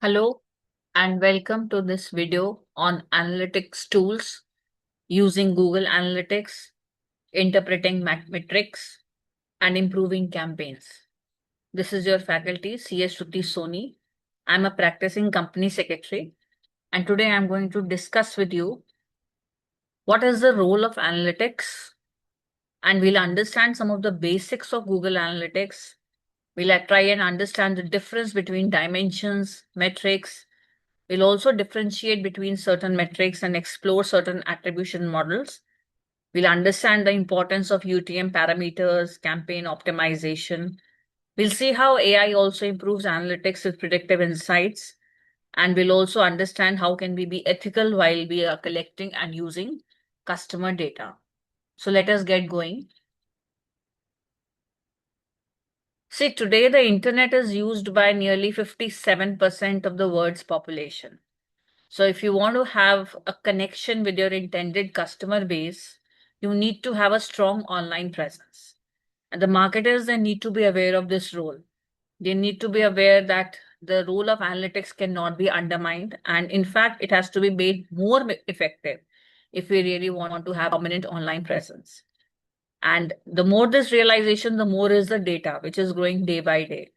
Hello and welcome to this video on analytics tools using Google Analytics, interpreting metrics, and improving campaigns. This is your faculty, CS Shruti Soni. I'm a practicing company secretary, and today I'm going to discuss with you what is the role of analytics, and we'll understand some of the basics of Google Analytics. We'll try and understand the difference between dimensions, metrics. We'll also differentiate between certain metrics and explore certain attribution models. We'll understand the importance of UTM parameters, campaign optimization. We'll see how AI also improves analytics with predictive insights. And we'll also understand how can we be ethical while we are collecting and using customer data. So let us get going. See, today the internet is used by nearly 57% of the world's population. So if you want to have a connection with your intended customer base, you need to have a strong online presence. And the marketers, they need to be aware of this role. They need to be aware that the role of analytics cannot be undermined. And in fact, it has to be made more effective if we really want to have a dominant online presence. And the more this realization, the more is the data, which is growing day by day.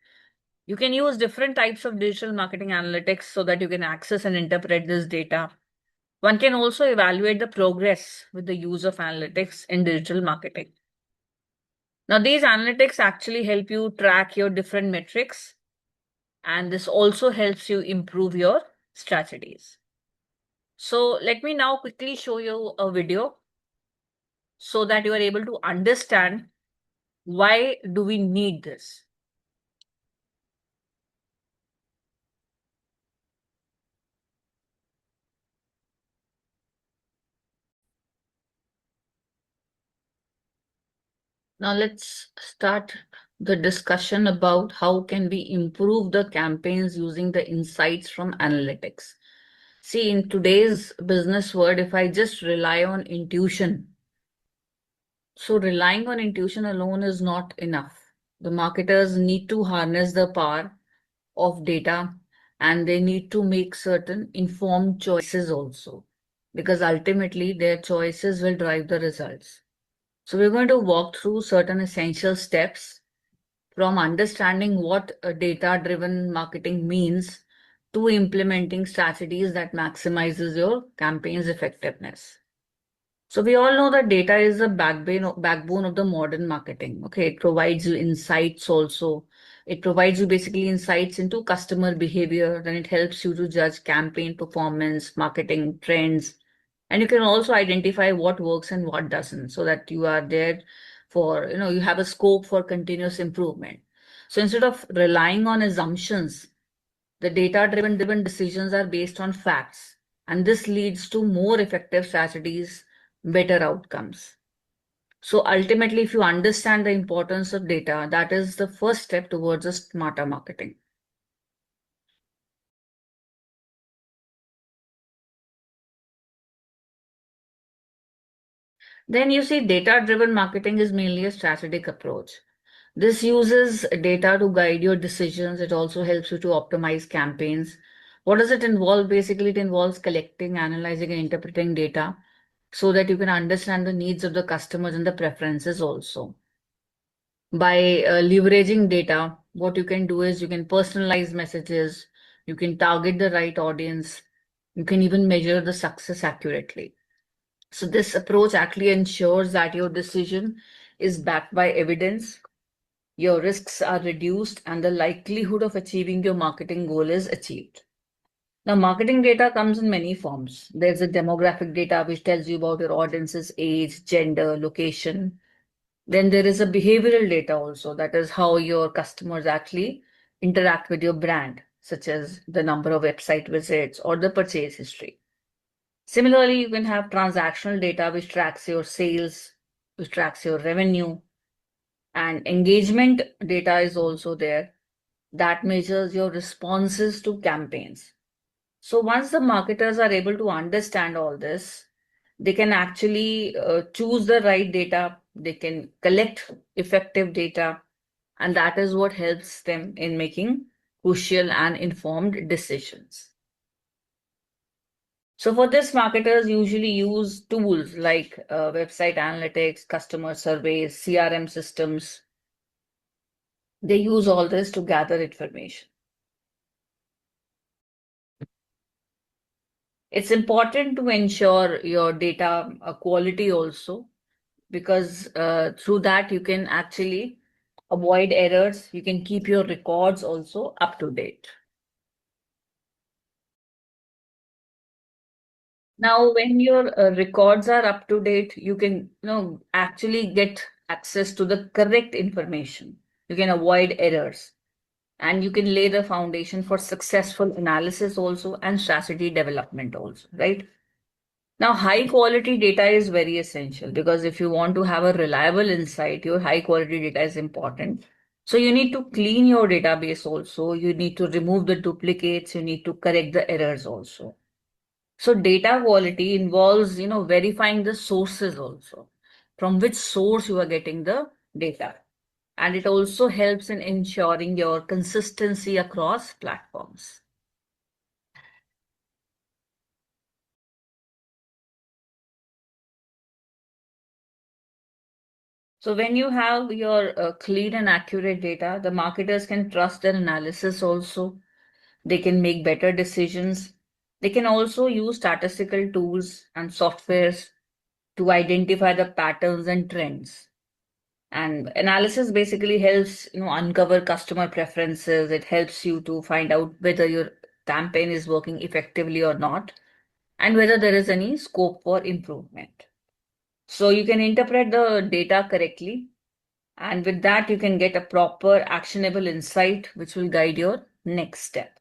You can use different types of digital marketing analytics so that you can access and interpret this data. One can also evaluate the progress with the use of analytics in digital marketing. Now, these analytics actually help you track your different metrics, and this also helps you improve your strategies. So, let me now quickly show you a video so that you are able to understand why do we need this. Now let's start the discussion about how can we improve the campaigns using the insights from analytics. See, in today's business world, if I just rely on intuition, so relying on intuition alone is not enough. The marketers need to harness the power of data and they need to make certain informed choices also, because ultimately their choices will drive the results. So we're going to walk through certain essential steps from understanding what a data-driven marketing means to implementing strategies that maximizes your campaign's effectiveness. So we all know that data is the backbone of the modern marketing. Okay, it provides you insights also. It provides you basically insights into customer behavior, then it helps you to judge campaign performance, marketing trends, and you can also identify what works and what doesn't so that you are there for, you have a scope for continuous improvement. So instead of relying on assumptions, the data-driven decisions are based on facts, and this leads to more effective strategies, better outcomes. So ultimately, if you understand the importance of data, that is the first step towards a smarter marketing. Then you see data-driven marketing is mainly a strategic approach. This uses data to guide your decisions. It also helps you to optimize campaigns. What does it involve? Basically, it involves collecting, analyzing, and interpreting data so that you can understand the needs of the customers and the preferences also. By leveraging data, what you can do is you can personalize messages, you can target the right audience, you can even measure the success accurately. So this approach actually ensures that your decision is backed by evidence, your risks are reduced, and the likelihood of achieving your marketing goal is achieved. Now, marketing data comes in many forms. There's a demographic data which tells you about your audience's age, gender, location. Then there is a behavioral data also, that is how your customers actually interact with your brand, such as the number of website visits or the purchase history. Similarly, you can have transactional data which tracks your sales, which tracks your revenue, and engagement data is also there that measures your responses to campaigns. So once the marketers are able to understand all this, they can actually choose the right data, they can collect effective data, and that is what helps them in making crucial and informed decisions. So for this, marketers usually use tools like website analytics, customer surveys, CRM systems. They use all this to gather information. It's important to ensure your data quality also, because through that you can actually avoid errors. You can keep your records also up to date. Now, when your records are up to date, you can, actually get access to the correct information. You can avoid errors, and you can lay the foundation for successful analysis also and strategy development also, right? Now, high quality data is very essential, because if you want to have a reliable insight, your high quality data is important. So you need to clean your database also. You need to remove the duplicates. You need to correct the errors also. So data quality involves, verifying the sources also, from which source you are getting the data. And it also helps in ensuring your consistency across platforms. So when you have your clean and accurate data, the marketers can trust their analysis also. They can make better decisions. They can also use statistical tools and softwares to identify the patterns and trends. And analysis basically helps, uncover customer preferences. It helps you to find out whether your campaign is working effectively or not, and whether there is any scope for improvement. So you can interpret the data correctly, and with that, you can get a proper actionable insight which will guide your next step.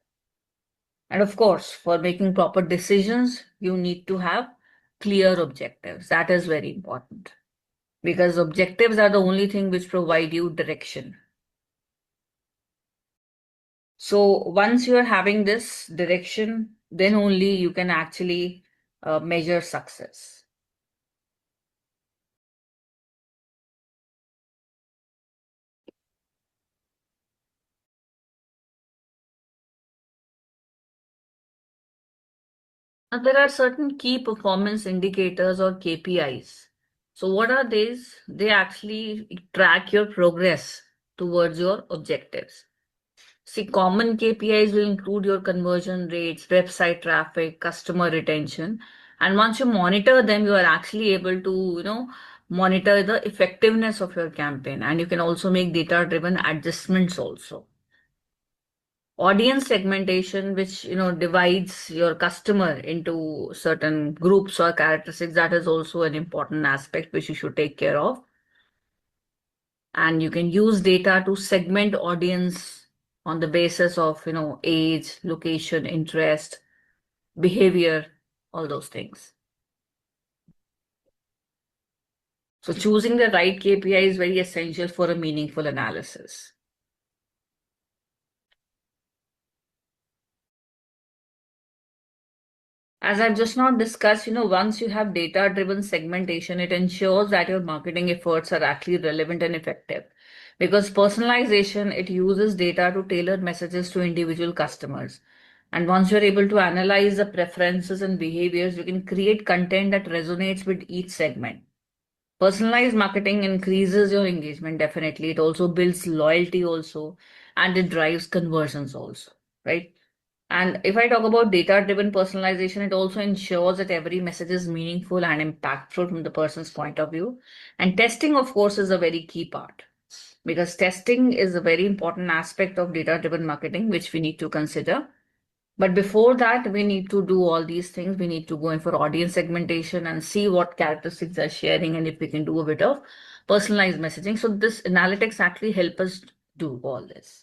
And of course, for making proper decisions, you need to have clear objectives. That is very important, because objectives are the only thing which provide you direction. So once you are having this direction, then only you can actually measure success. Now, there are certain key performance indicators or KPIs. So what are these? They actually track your progress towards your objectives. See, common KPIs will include your conversion rates, website traffic, customer retention. And once you monitor them, you are actually able to, monitor the effectiveness of your campaign. And you can also make data-driven adjustments also. Audience segmentation, which, divides your customer into certain groups or characteristics, that is also an important aspect which you should take care of. And you can use data to segment audience on the basis of, age, location, interest, behavior, all those things. So choosing the right KPI is very essential for a meaningful analysis. As I've just now discussed, once you have data driven segmentation, it ensures that your marketing efforts are actually relevant and effective. Because personalization, it uses data to tailor messages to individual customers. And once you're able to analyze the preferences and behaviors, you can create content that resonates with each segment. Personalized marketing increases your engagement, definitely. It also builds loyalty also, and it drives conversions also, right? And if I talk about data-driven personalization, it also ensures that every message is meaningful and impactful from the person's point of view. And testing, of course, is a very key part, because testing is a very important aspect of data-driven marketing, which we need to consider. But before that, we need to do all these things. We need to go in for audience segmentation and see what characteristics are sharing, and if we can do a bit of personalized messaging. So this analytics actually help us do all this.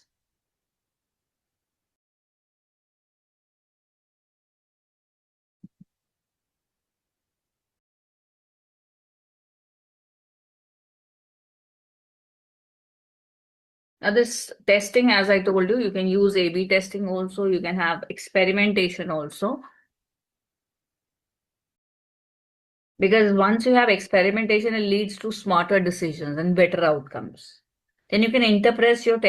Now, this testing, as I told you, you can use A/B testing also. You can have experimentation also. Because once you have experimentation, it leads to smarter decisions and better outcomes. Then you can interpret your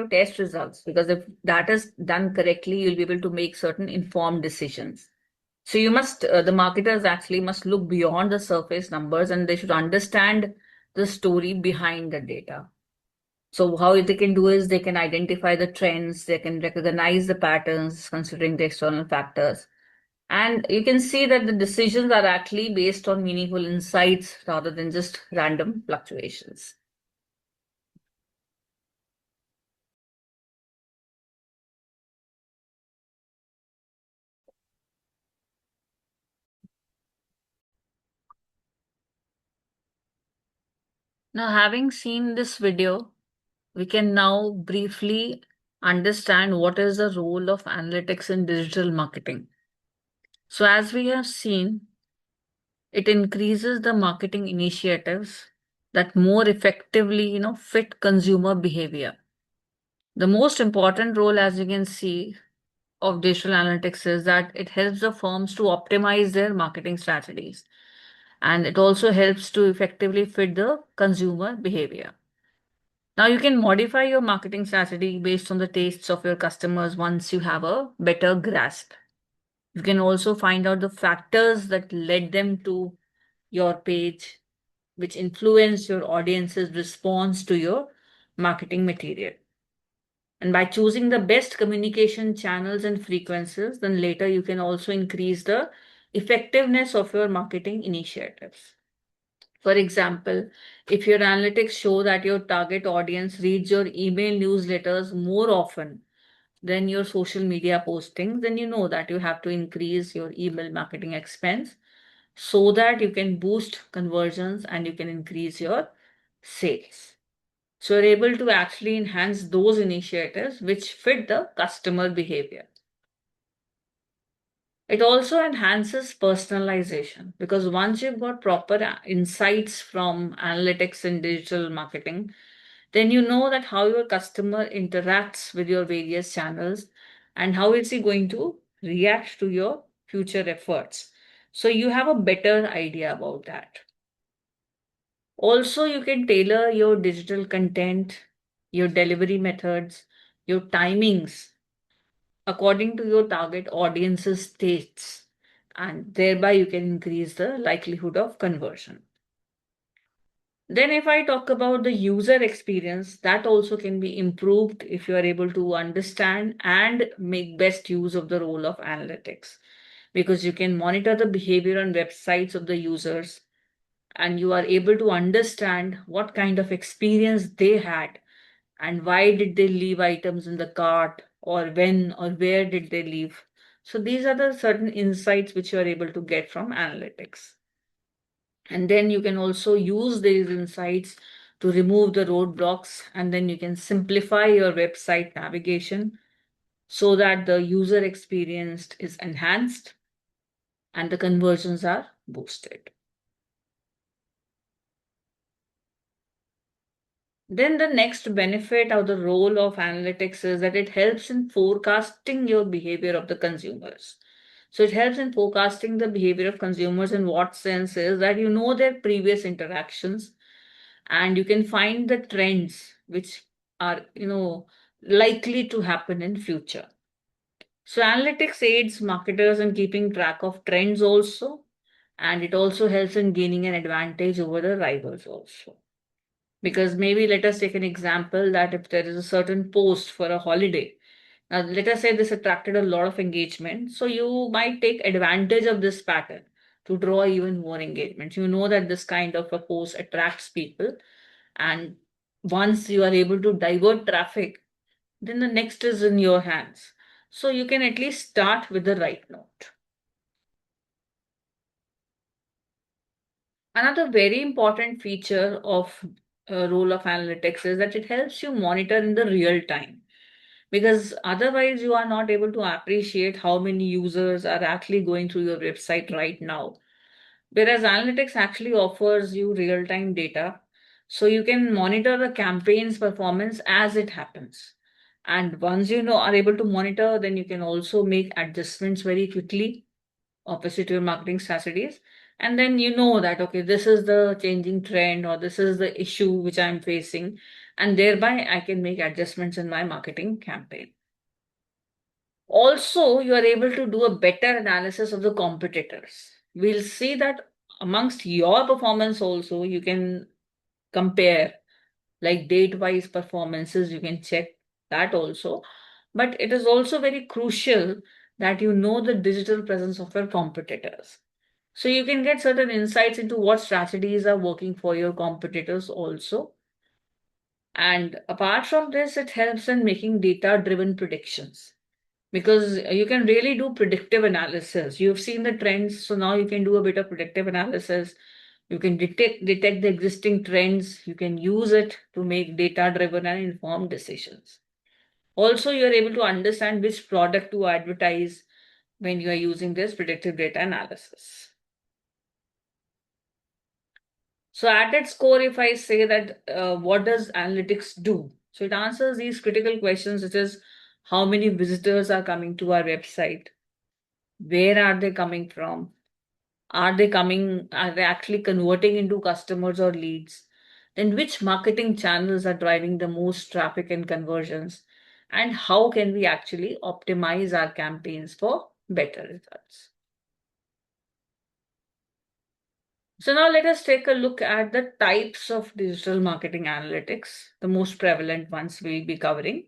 test results, because if that is done correctly, you'll be able to make certain informed decisions. So the marketers actually must look beyond the surface numbers, and they should understand the story behind the data. So how they can do is they can identify the trends, they can recognize the patterns considering the external factors. And you can see that the decisions are actually based on meaningful insights rather than just random fluctuations. Now, having seen this video, we can now briefly understand what is the role of analytics in digital marketing. So, as we have seen, it increases the marketing initiatives that more effectively, fit consumer behavior. The most important role, as you can see, of digital analytics is that it helps the firms to optimize their marketing strategies, and it also helps to effectively fit the consumer behavior. Now, you can modify your marketing strategy based on the tastes of your customers once you have a better grasp. You can also find out the factors that led them to your page, which influence your audience's response to your marketing material. And by choosing the best communication channels and frequencies, then later you can also increase the effectiveness of your marketing initiatives. For example, if your analytics show that your target audience reads your email newsletters more often than your social media postings, then you know that you have to increase your email marketing expense so that you can boost conversions and you can increase your sales. So you're able to actually enhance those initiatives which fit the customer behavior. It also enhances personalization, because once you've got proper insights from analytics and digital marketing, then you know that how your customer interacts with your various channels and how is he going to react to your future efforts. So you have a better idea about that. Also, you can tailor your digital content, your delivery methods, your timings according to your target audience's tastes, and thereby you can increase the likelihood of conversion. Then, if I talk about the user experience, that also can be improved if you are able to understand and make best use of the role of analytics, because you can monitor the behavior on websites of the users, and you are able to understand what kind of experience they had and why did they leave items in the cart, or when or where did they leave. So these are the certain insights which you are able to get from analytics. And then you can also use these insights to remove the roadblocks, and then you can simplify your website navigation so that the user experience is enhanced and the conversions are boosted. Then the next benefit of the role of analytics is that it helps in forecasting your behavior of the consumers. So it helps in forecasting the behavior of consumers in what sense is that you know their previous interactions, and you can find the trends which are likely to happen in future. So analytics aids marketers in keeping track of trends also, and it also helps in gaining an advantage over the rivals also. Because maybe let us take an example that if there is a certain post for a holiday, now let us say this attracted a lot of engagement, so you might take advantage of this pattern to draw even more engagement. You know that this kind of a post attracts people, and once you are able to divert traffic, then the next is in your hands. So you can at least start with the right note. Another very important feature of role of analytics is that it helps you monitor in the real time, because otherwise you are not able to appreciate how many users are actually going through your website right now. Whereas analytics actually offers you real time data, so you can monitor the campaign's performance as it happens. And once you know are able to monitor, then you can also make adjustments very quickly opposite to your marketing strategies. And then you know that, okay, this is the changing trend or this is the issue which I'm facing. and thereby I can make adjustments in my marketing campaign. Also, you are able to do a better analysis of the competitors. We'll see that amongst your performance also, you can compare like date-wise performances, you can check that also. But it is also very crucial that you know the digital presence of your competitors. So you can get certain insights into what strategies are working for your competitors also. And apart from this, it helps in making data-driven predictions because you can really do predictive analysis. You've seen the trends, so now you can do a bit of predictive analysis. You can detect the existing trends. You can use it to make data-driven and informed decisions. Also, you are able to understand which product to advertise when you are using this predictive data analysis. So at its core, if I say that what does analytics do? So it answers these critical questions, such as how many visitors are coming to our website, where are they coming from, are they actually converting into customers or leads, then which marketing channels are driving the most traffic and conversions, and how can we actually optimize our campaigns for better results. So now let us take a look at the types of digital marketing analytics, the most prevalent ones we'll be covering.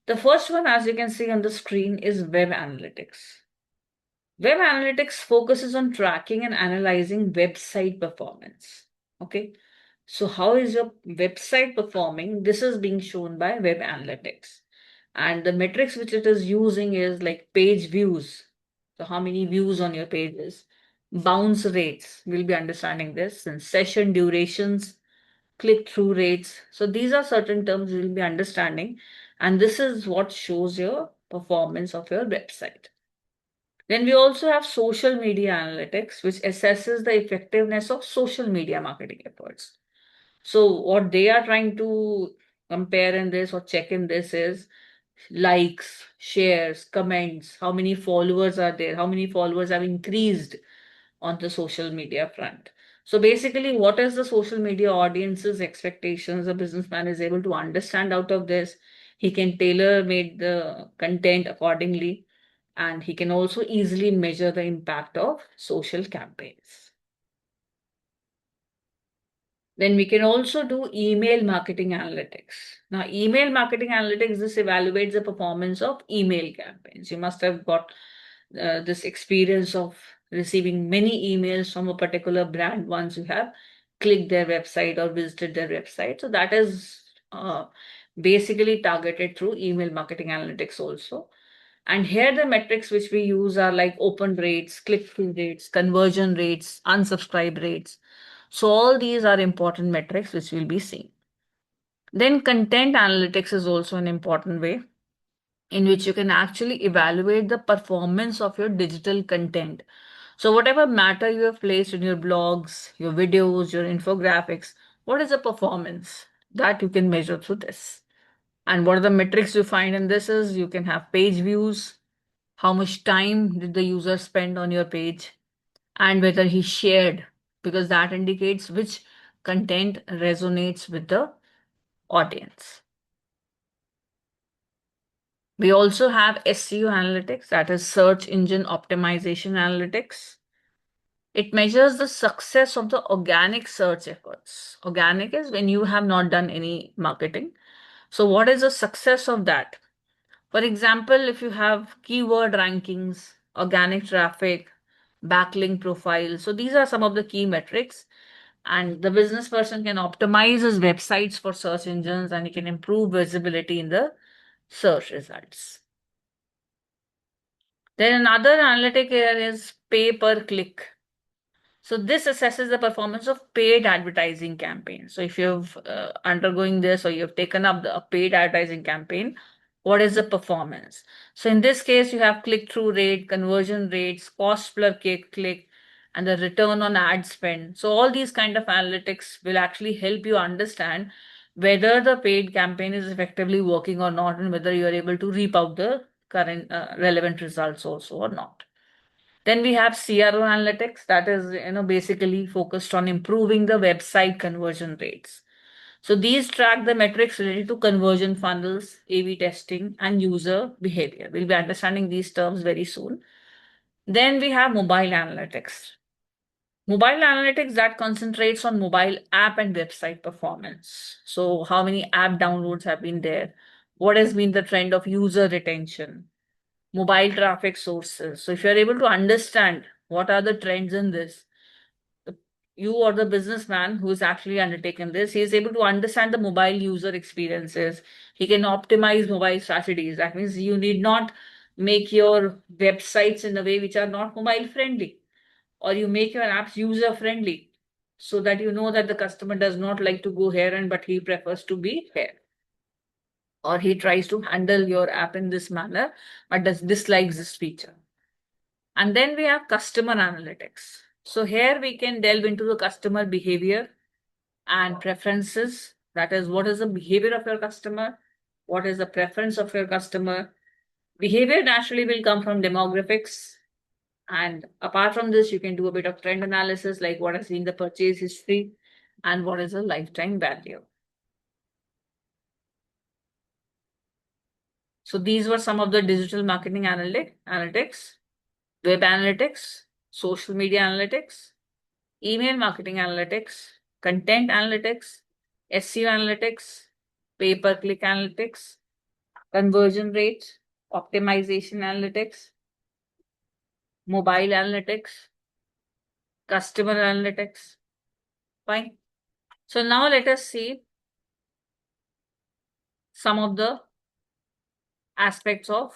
The first one, as you can see on the screen, is web analytics. Web analytics focuses on tracking and analyzing website performance. Okay. So how is your website performing? This is being shown by web analytics. And the metrics which it is using is like page views. So how many views on your pages? Bounce rates, we'll be understanding this, and session durations, click-through rates. So these are certain terms we'll be understanding. And this is what shows your performance of your website. Then we also have social media analytics, which assesses the effectiveness of social media marketing efforts. So what they are trying to compare in this or check in this is likes, shares, comments, how many followers are there, how many followers have increased on the social media front. So basically, what is the social media audience's expectations? A businessman is able to understand out of this. He can tailor make the content accordingly, and he can also easily measure the impact of social campaigns. Then we can also do email marketing analytics. Now, email marketing analytics, this evaluates the performance of email campaigns. You must have got this experience of receiving many emails from a particular brand once you have clicked their website or visited their website. So that is basically targeted through email marketing analytics also. And here the metrics which we use are like open rates, click-through rates, conversion rates, unsubscribe rates. So all these are important metrics which we'll be seeing. Then content analytics is also an important way in which you can actually evaluate the performance of your digital content. So whatever matter you have placed in your blogs, your videos, your infographics, what is the performance that you can measure through this? And what are the metrics you find in this is you can have page views, how much time did the user spend on your page, and whether he shared, because that indicates which content resonates with the audience. We also have SEO analytics, that is search engine optimization analytics. It measures the success of the organic search efforts. Organic is when you have not done any marketing. So, what is the success of that? For example, if you have keyword rankings, organic traffic, backlink profiles. So these are some of the key metrics. And the business person can optimize his websites for search engines and he can improve visibility in the search results. Then another analytic area is pay per click. So this assesses the performance of paid advertising campaigns. So if you've undergoing this or you've taken up a paid advertising campaign, what is the performance? So in this case, you have click-through rate, conversion rates, cost per click, and the return on ad spend. So all these kind of analytics will actually help you understand whether the paid campaign is effectively working or not, and whether you are able to reap out the current relevant results also or not. Then we have CRO analytics that is basically focused on improving the website conversion rates. So these track the metrics related to conversion funnels, A/B testing, and user behavior. We'll be understanding these terms very soon. Then we have mobile analytics. Mobile analytics that concentrates on mobile app and website performance. So how many app downloads have been there? What has been the trend of user retention? Mobile traffic sources. So if you're able to understand what are the trends in this, you or the businessman who is actually undertaken this, he is able to understand the mobile user experiences. He can optimize mobile strategies. That means you need not make your websites in a way which are not mobile friendly, or you make your apps user friendly so that you know that the customer does not like to go here and but he prefers to be here, or he tries to handle your app in this manner but does dislikes this feature. And then we have customer analytics. So here we can delve into the customer behavior and preferences. That is, what is the behavior of your customer? What is the preference of your customer? Behavior naturally will come from demographics. And apart from this, you can do a bit of trend analysis, like what has been the purchase history and what is the lifetime value. So these were some of the digital marketing analytics, web analytics, social media analytics, email marketing analytics, content analytics, SEO analytics, pay-per-click analytics, conversion rate, optimization analytics, mobile analytics, customer analytics. Fine. So now let us see some of the aspects of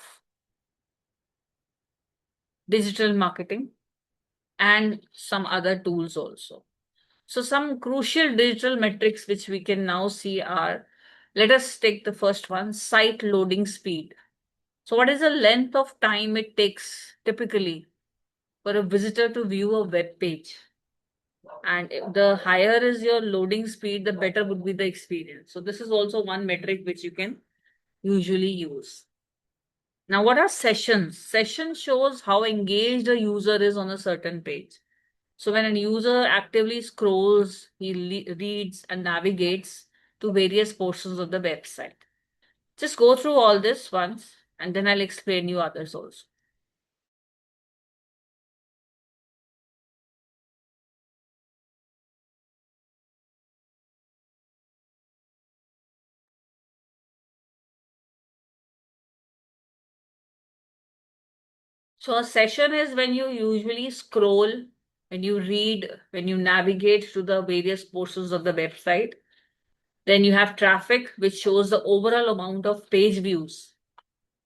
digital marketing and some other tools also. So some crucial digital metrics which we can now see are, let us take the first one, site loading speed. So what is the length of time it takes typically for a visitor to view a web page? And if the higher is your loading speed, the better would be the experience. So this is also one metric which you can usually use. Now, what are sessions? Session shows how engaged a user is on a certain page. So when a user actively scrolls, he reads and navigates to various portions of the website. Just go through all this once and then I'll explain you others also. So a session is when you usually scroll, when you read, when you navigate to the various portions of the website. Then you have traffic, which shows the overall amount of page views.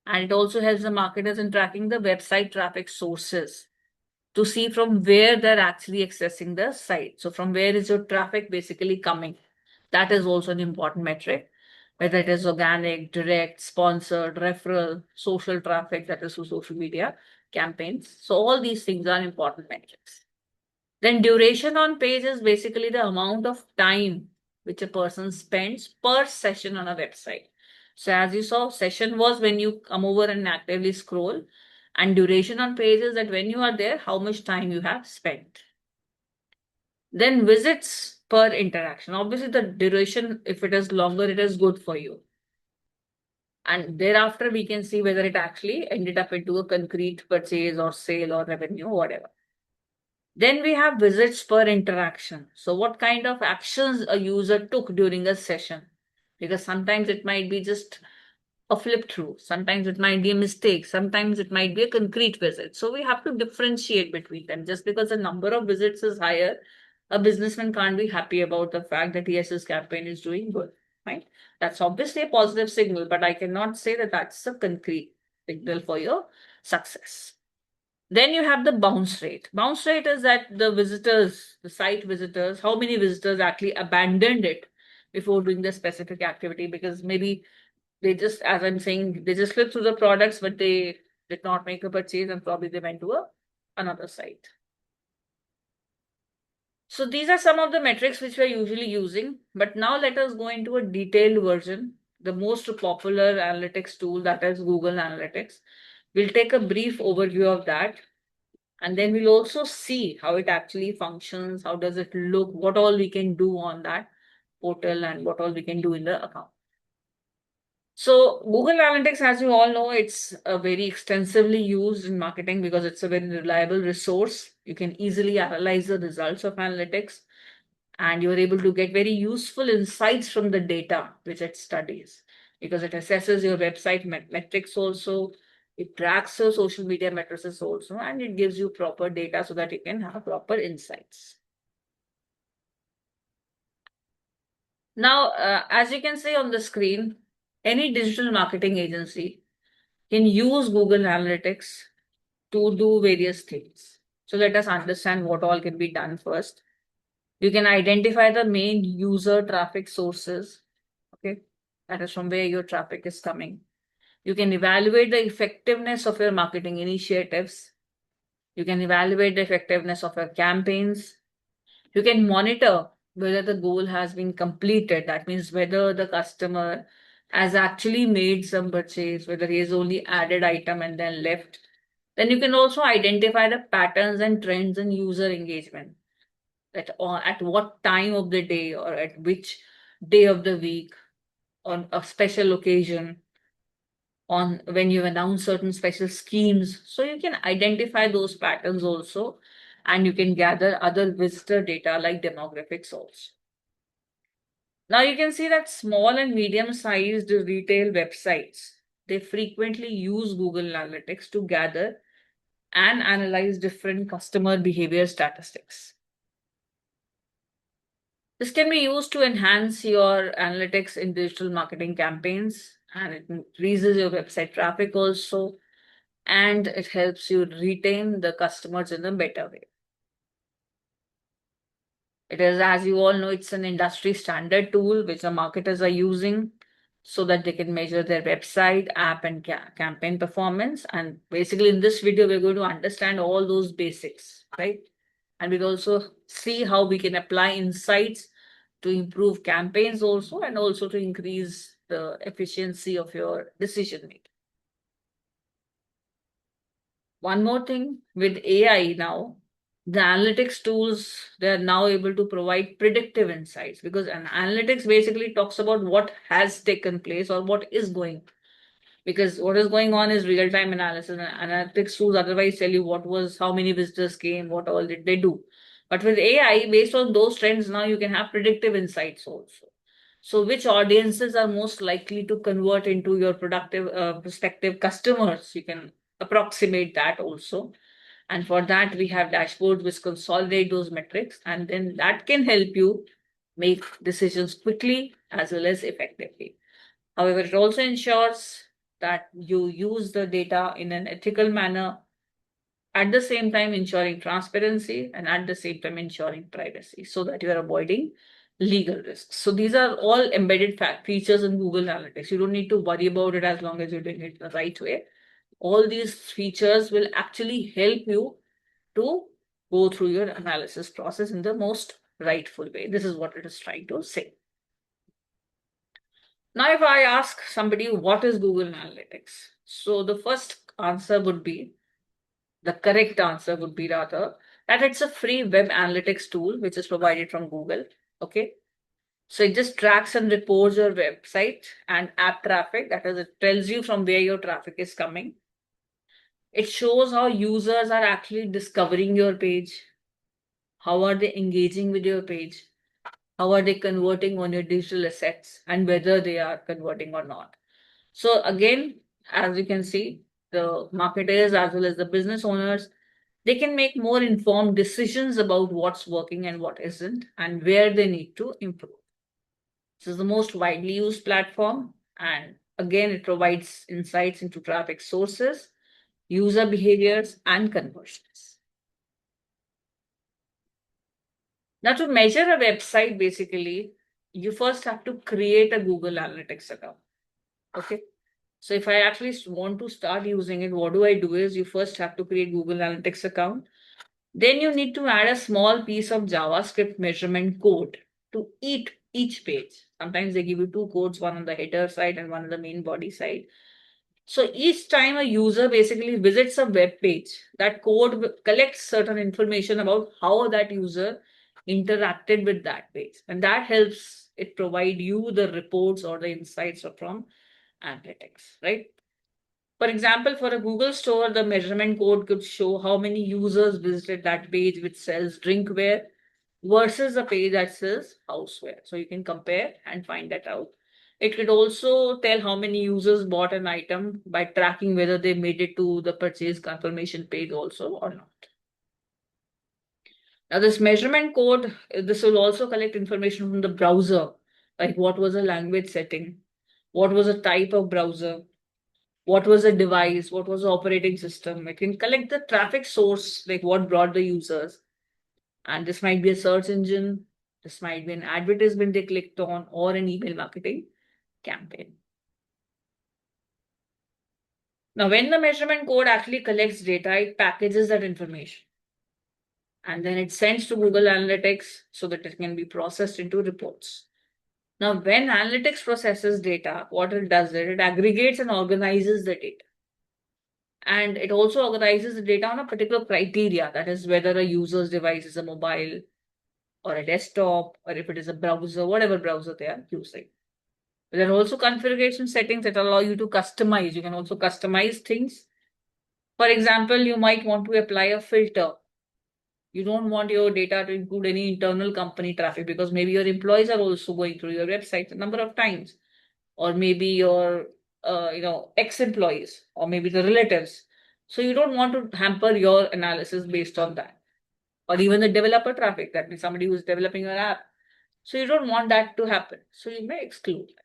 And it also helps the marketers in tracking the website traffic sources to see from where they're actually accessing the site. So from where is your traffic basically coming? That is also an important metric, whether it is organic, direct, sponsored, referral, social traffic, that is through social media campaigns. So all these things are important metrics. Then duration on page is basically the amount of time which a person spends per session on a website. So as you saw, session was when you come over and actively scroll, and duration on page is that when you are there, how much time you have spent. Then visits per interaction. Obviously, the duration, if it is longer, it is good for you. And thereafter, we can see whether it actually ended up into a concrete purchase or sale or revenue or whatever. Then we have visits per interaction. So what kind of actions a user took during a session? Because sometimes it might be just a flip through. Sometimes it might be a mistake. Sometimes it might be a concrete visit. So we have to differentiate between them. Just because the number of visits is higher, a businessman can't be happy about the fact that yes, his campaign is doing good. Right? That's obviously a positive signal, but I cannot say that that's a concrete signal for your success. Then you have the bounce rate. Bounce rate is that the visitors, the site visitors, how many visitors actually abandoned it before doing the specific activity, because maybe they just, as I'm saying, they just flipped through the products, but they did not make a purchase and probably they went to another site. So these are some of the metrics which we're usually using, but now let us go into a detailed version, the most popular analytics tool, that is Google Analytics. We'll take a brief overview of that. And then we'll also see how it actually functions, how does it look, what all we can do on that. portal and what all we can do in the account. So Google Analytics, as you all know, it's very extensively used in marketing because it's a very reliable resource. You can easily analyze the results of analytics and you're able to get very useful insights from the data which it studies because it assesses your website metrics also, it tracks your social media metrics also, and it gives you proper data so that you can have proper insights. Now, as you can see on the screen, any digital marketing agency can use Google Analytics to do various things. So let us understand what all can be done first. You can identify the main user traffic sources. Okay, that is from where your traffic is coming. You can evaluate the effectiveness of your marketing initiatives. You can evaluate the effectiveness of your campaigns. You can monitor whether the goal has been completed. That means whether the customer has actually made some purchase, whether he has only added item and then left. Then you can also identify the patterns and trends in user engagement. That or at what time of the day or at which day of the week on a special occasion on when you announce certain special schemes. So you can identify those patterns also, and you can gather other visitor data like demographics also. Now you can see that small and medium-sized retail websites, they frequently use Google Analytics to gather and analyze different customer behavior statistics. This can be used to enhance your analytics in digital marketing campaigns, and it increases your website traffic also, and it helps you retain the customers in a better way. It is, as you all know, it's an industry standard tool which the marketers are using so that they can measure their website, app, and campaign performance. And basically, in this video, we're going to understand all those basics, right? And we'll also see how we can apply insights to improve campaigns also and also to increase the efficiency of your decision making. One more thing with AI now, the analytics tools, they are now able to provide predictive insights because an analytics basically talks about what has taken place or what is going. Because what is going on is real-time analysis and analytics tools otherwise tell you what was, how many visitors came, what all did they do. But with AI, based on those trends, now you can have predictive insights also. So which audiences are most likely to convert into your productive prospective customers? You can approximate that also. And for that, we have dashboards which consolidate those metrics, and then that can help you make decisions quickly as well as effectively. However, it also ensures that you use the data in an ethical manner, at the same time ensuring transparency and at the same time ensuring privacy so that you are avoiding legal risks. So these are all embedded features in Google Analytics. You don't need to worry about it as long as you're doing it the right way. All these features will actually help you to go through your analysis process in the most rightful way. This is what it is trying to say. Now, if I ask somebody what is Google Analytics, so the first answer would be, the correct answer would be rather that it's a free web analytics tool which is provided from Google. Okay. So it just tracks and reports your website and app traffic. That is, it tells you from where your traffic is coming. It shows how users are actually discovering your page. How are they engaging with your page? How are they converting on your digital assets and whether they are converting or not? So again, as you can see, the marketers as well as the business owners, they can make more informed decisions about what's working and what isn't and where they need to improve. This is the most widely used platform, and again, it provides insights into traffic sources, user behaviors, and conversions. Now, to measure a website, basically, you first have to create a Google Analytics account. Okay. So if I actually want to start using it, what do I do is you first have to create Google Analytics account. Then you need to add a small piece of JavaScript measurement code to each page. Sometimes they give you two codes, one on the header side and one on the main body side. So each time a user basically visits a web page, that code collects certain information about how that user interacted with that page. And that helps it provide you the reports or the insights from analytics, right? For example, for a Google store, the measurement code could show how many users visited that page which sells drinkware versus a page that sells houseware. So you can compare and find that out. It could also tell how many users bought an item by tracking whether they made it to the purchase confirmation page also or not. Now, this measurement code, this will also collect information from the browser, like what was the language setting, what was the type of browser, what was the device, what was the operating system. It can collect the traffic source, like what brought the users. And this might be a search engine, this might be an advertisement they clicked on, or an email marketing campaign. Now, when the measurement code actually collects data, it packages that information and then it sends to Google Analytics so that it can be processed into reports. Now, when analytics processes data, what it does is it aggregates and organizes the data. And it also organizes the data on a particular criteria, that is, whether a user's device is a mobile or a desktop, or if it is a browser, whatever browser they are using. There are also configuration settings that allow you to customize. You can also customize things. For example, you might want to apply a filter. You don't want your data to include any internal company traffic because maybe your employees are also going through your website a number of times, or maybe your ex-employees, or maybe the relatives. So you don't want to hamper your analysis based on that, or even the developer traffic. That means somebody who's developing your app. So you don't want that to happen. So you may exclude that.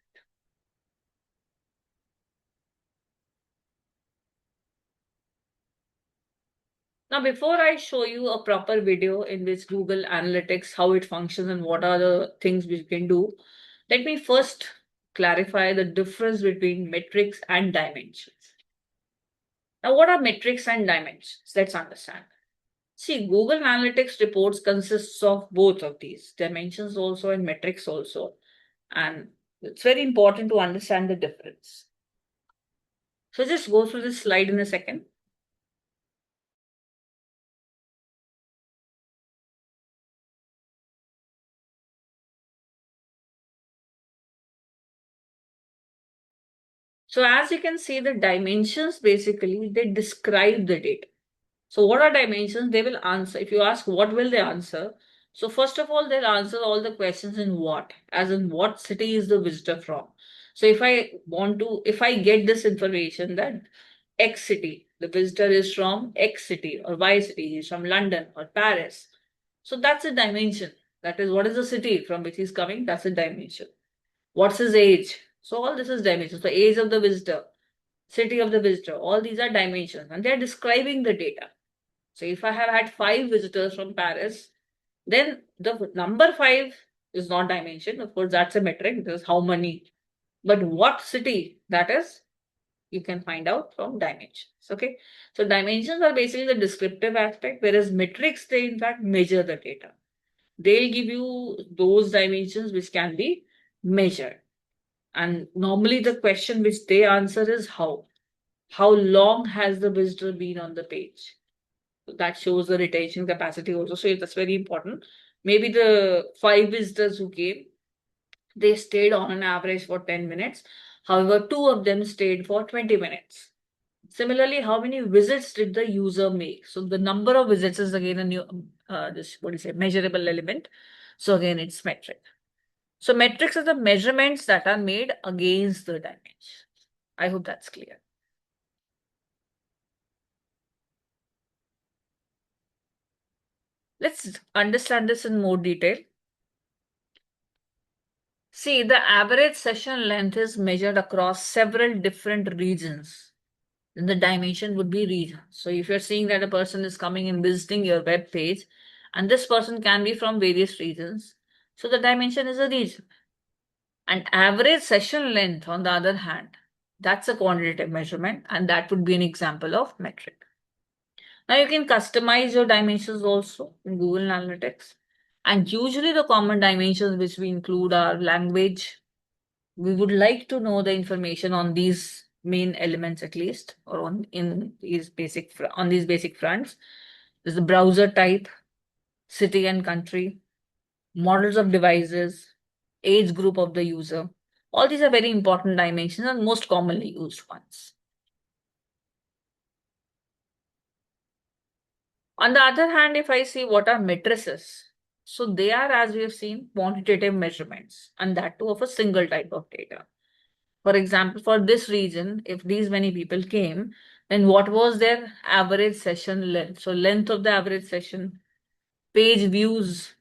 Now, before I show you a proper video in which Google Analytics, how it functions and what are the things we can do, let me first clarify the difference between metrics and dimensions. Now, what are metrics and dimensions? Let's understand. See, Google Analytics reports consists of both of these, dimensions also and metrics also. And it's very important to understand the difference. So just go through this slide in a second. So as you can see, the dimensions basically, they describe the data. So what are dimensions? They will answer. If you ask what will they answer? So first of all, they'll answer all the questions in what, as in what city is the visitor from. So if I get this information that X city, the visitor is from X city, or Y city, he's from London or Paris. So that's a dimension. That is, what is the city from which he's coming? That's a dimension. What's his age? So all this is dimensions. The age of the visitor, city of the visitor, all these are dimensions and they're describing the data. So if I have had 5 visitors from Paris, then the number 5 is not dimension. Of course, that's a metric. This is how many. But what city, that is, you can find out from dimensions. Okay. So dimensions are basically the descriptive aspect, whereas metrics, they in fact measure the data. They'll give you those dimensions which can be measured. And normally the question which they answer is how. How long has the visitor been on the page? That shows the retention capacity also. So that's very important. Maybe the 5 visitors who came, they stayed on an average for 10 minutes. However, 2 of them stayed for 20 minutes. Similarly, how many visits did the user make? So the number of visits is again a new, measurable element. So again, it's metric. So metrics are the measurements that are made against the dimensions. I hope that's clear. Let's understand this in more detail. See, the average session length is measured across several different regions. Then the dimension would be region. So if you're seeing that a person is coming and visiting your web page, and this person can be from various regions, so the dimension is a region. And average session length, on the other hand, that's a quantitative measurement, and that would be an example of metric. Now you can customize your dimensions also in Google Analytics. And usually the common dimensions which we include are language. We would like to know the information on these main elements at least, or on these basic fronts. There's the browser type, city and country, models of devices, age group of the user. All these are very important dimensions and most commonly used ones. On the other hand, if I see what are matrices, so they are, as we have seen, quantitative measurements, and that too of a single type of data. For example, for this region, if these many people came, then what was their average session length? So length of the average session, page views,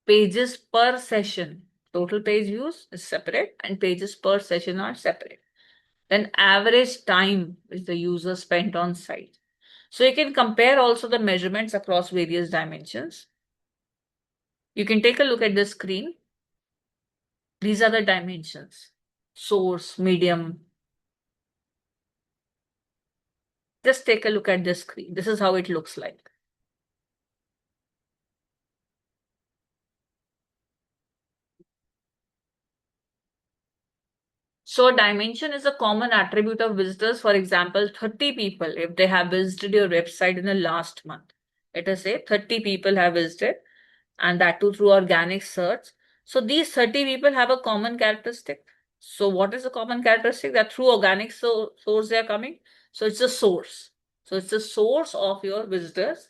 pages per session. Total page views is separate and pages per session are separate. Then average time which the user spent on site. So you can compare also the measurements across various dimensions. You can take a look at the screen. These are the dimensions: source, medium. Just take a look at the screen. This is how it looks like. So dimension is a common attribute of visitors. For example, 30 people, if they have visited your website in the last month, let us say 30 people have visited, and that too through organic search. So these 30 people have a common characteristic. So what is the common characteristic? That through organic source they are coming. So it's the source. So it's the source of your visitors.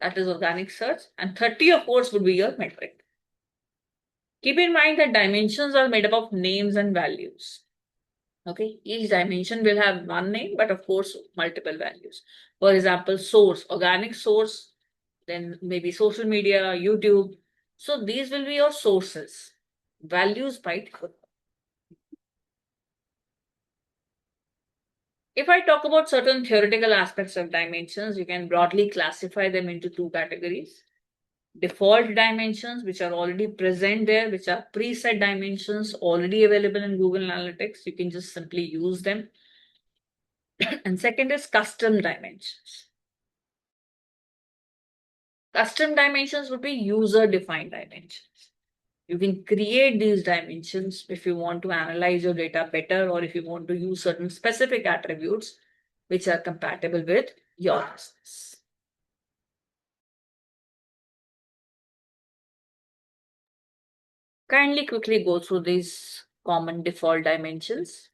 That is organic search. And 30 of course would be your metric. Keep in mind that dimensions are made up of names and values. Okay, each dimension will have one name, but of course multiple values. For example, source, organic source, then maybe social media, YouTube. So these will be your sources. Values might differ. If I talk about certain theoretical aspects of dimensions, you can broadly classify them into two categories. Default dimensions, which are already present there, which are preset dimensions already available in Google Analytics. You can just simply use them. And second is custom dimensions. Custom dimensions would be user-defined dimensions. You can create these dimensions if you want to analyze your data better or if you want to use certain specific attributes which are compatible with your business. Kindly quickly go through these common default dimensions.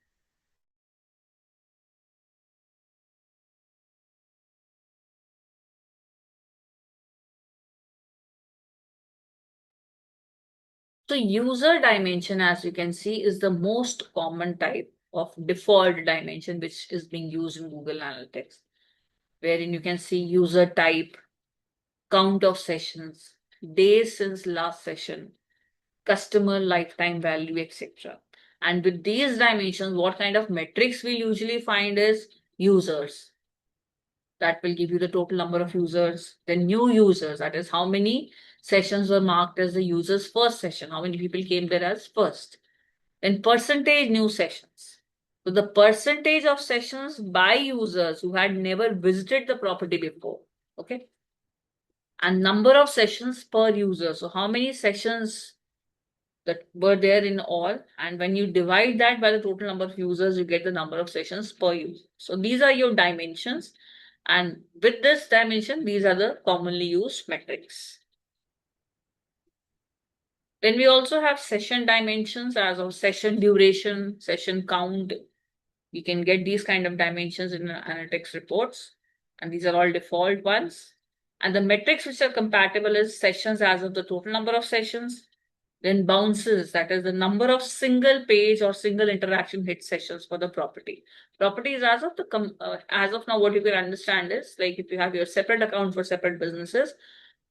So user dimension, as you can see, is the most common type of default dimension which is being used in Google Analytics, wherein you can see user type, count of sessions, days since last session, customer lifetime value, etc. And with these dimensions, what kind of metrics we usually find is users. That will give you the total number of users. Then new users, that is how many sessions were marked as the user's first session, how many people came there as first. Then percentage new sessions. So the percentage of sessions by users who had never visited the property before. Okay. And number of sessions per user. So how many sessions that were there in all, and when you divide that by the total number of users, you get the number of sessions per user. So these are your dimensions, and with this dimension, these are the commonly used metrics. Then we also have session dimensions as of session duration, session count. You can get these kind of dimensions in analytics reports, and these are all default ones. And the metrics which are compatible is sessions as of the total number of sessions, then bounces, that is the number of single page or single interaction hit sessions for the property. Properties as of as of now, what you can understand is like if you have your separate account for separate businesses,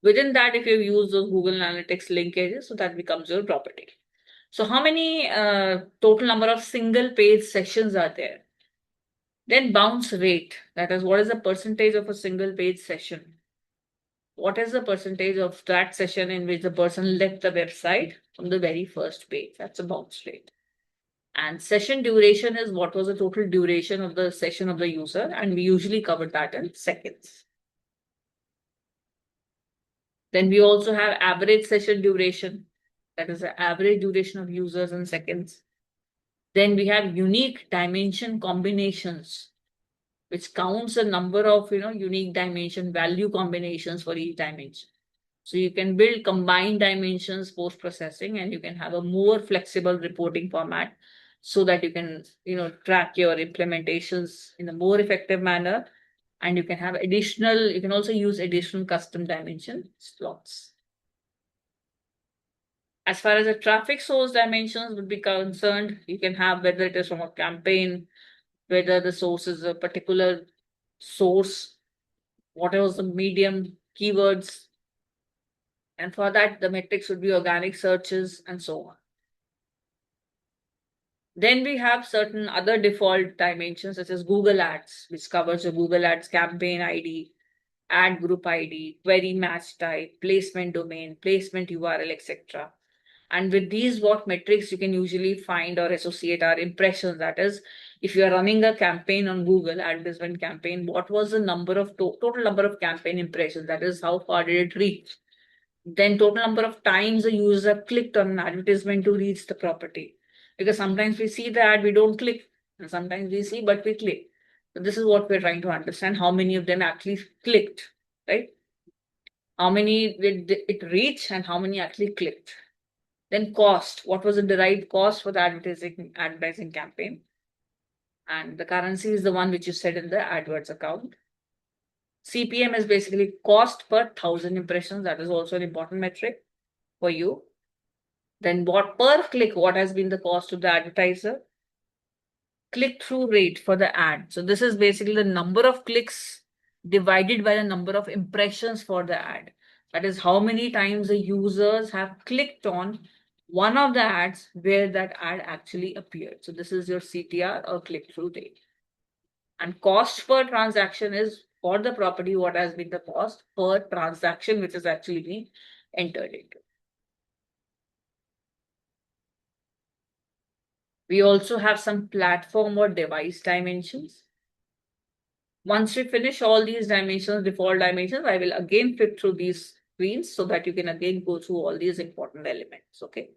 within that, if you use those Google Analytics linkages, so that becomes your property. So how many total number of single page sessions are there? Then bounce rate, that is what is the percentage of a single page session? What is the percentage of that session in which the person left the website from the very first page? That's a bounce rate. And session duration is what was the total duration of the session of the user, and we usually cover that in seconds. Then we also have average session duration, that is the average duration of users in seconds. Then we have unique dimension combinations, which counts the number of unique dimension value combinations for each dimension. So you can build combined dimensions post-processing, and you can have a more flexible reporting format so that you can, track your implementations in a more effective manner. And you can also use additional custom dimension slots. As far as the traffic source dimensions would be concerned, you can have whether it is from a campaign, whether the source is a particular source, whatever the medium, keywords, and for that, the metrics would be organic searches and so on. Then we have certain other default dimensions such as Google Ads, which covers the Google Ads campaign ID, ad group ID, query match type, placement domain, placement URL, etc. And with these, what metrics you can usually find or associate are impressions. That is, if you are running a campaign on Google, advertisement campaign, what was the number of total number of campaign impressions? That is, how far did it reach? Then total number of times a user clicked on an advertisement to reach the property. Because sometimes we see the ad, we don't click. And sometimes we see, but we click. So this is what we're trying to understand, how many of them actually clicked, right? How many did it reach and how many actually clicked? Then cost. What was the derived cost for the advertising campaign? And the currency is the one which you set in the AdWords account. CPM is basically cost per 1,000 impressions. That is also an important metric for you. Then what per click, what has been the cost to the advertiser? Click-through rate for the ad. So this is basically the number of clicks divided by the number of impressions for the ad. That is how many times the users have clicked on one of the ads where that ad actually appeared. So this is your CTR or click-through rate. And cost per transaction is for the property, what has been the cost per transaction, which is actually being entered into. We also have some platform or device dimensions. Once we finish all these dimensions, default dimensions, I will again flip through these screens so that you can again go through all these important elements. Okay.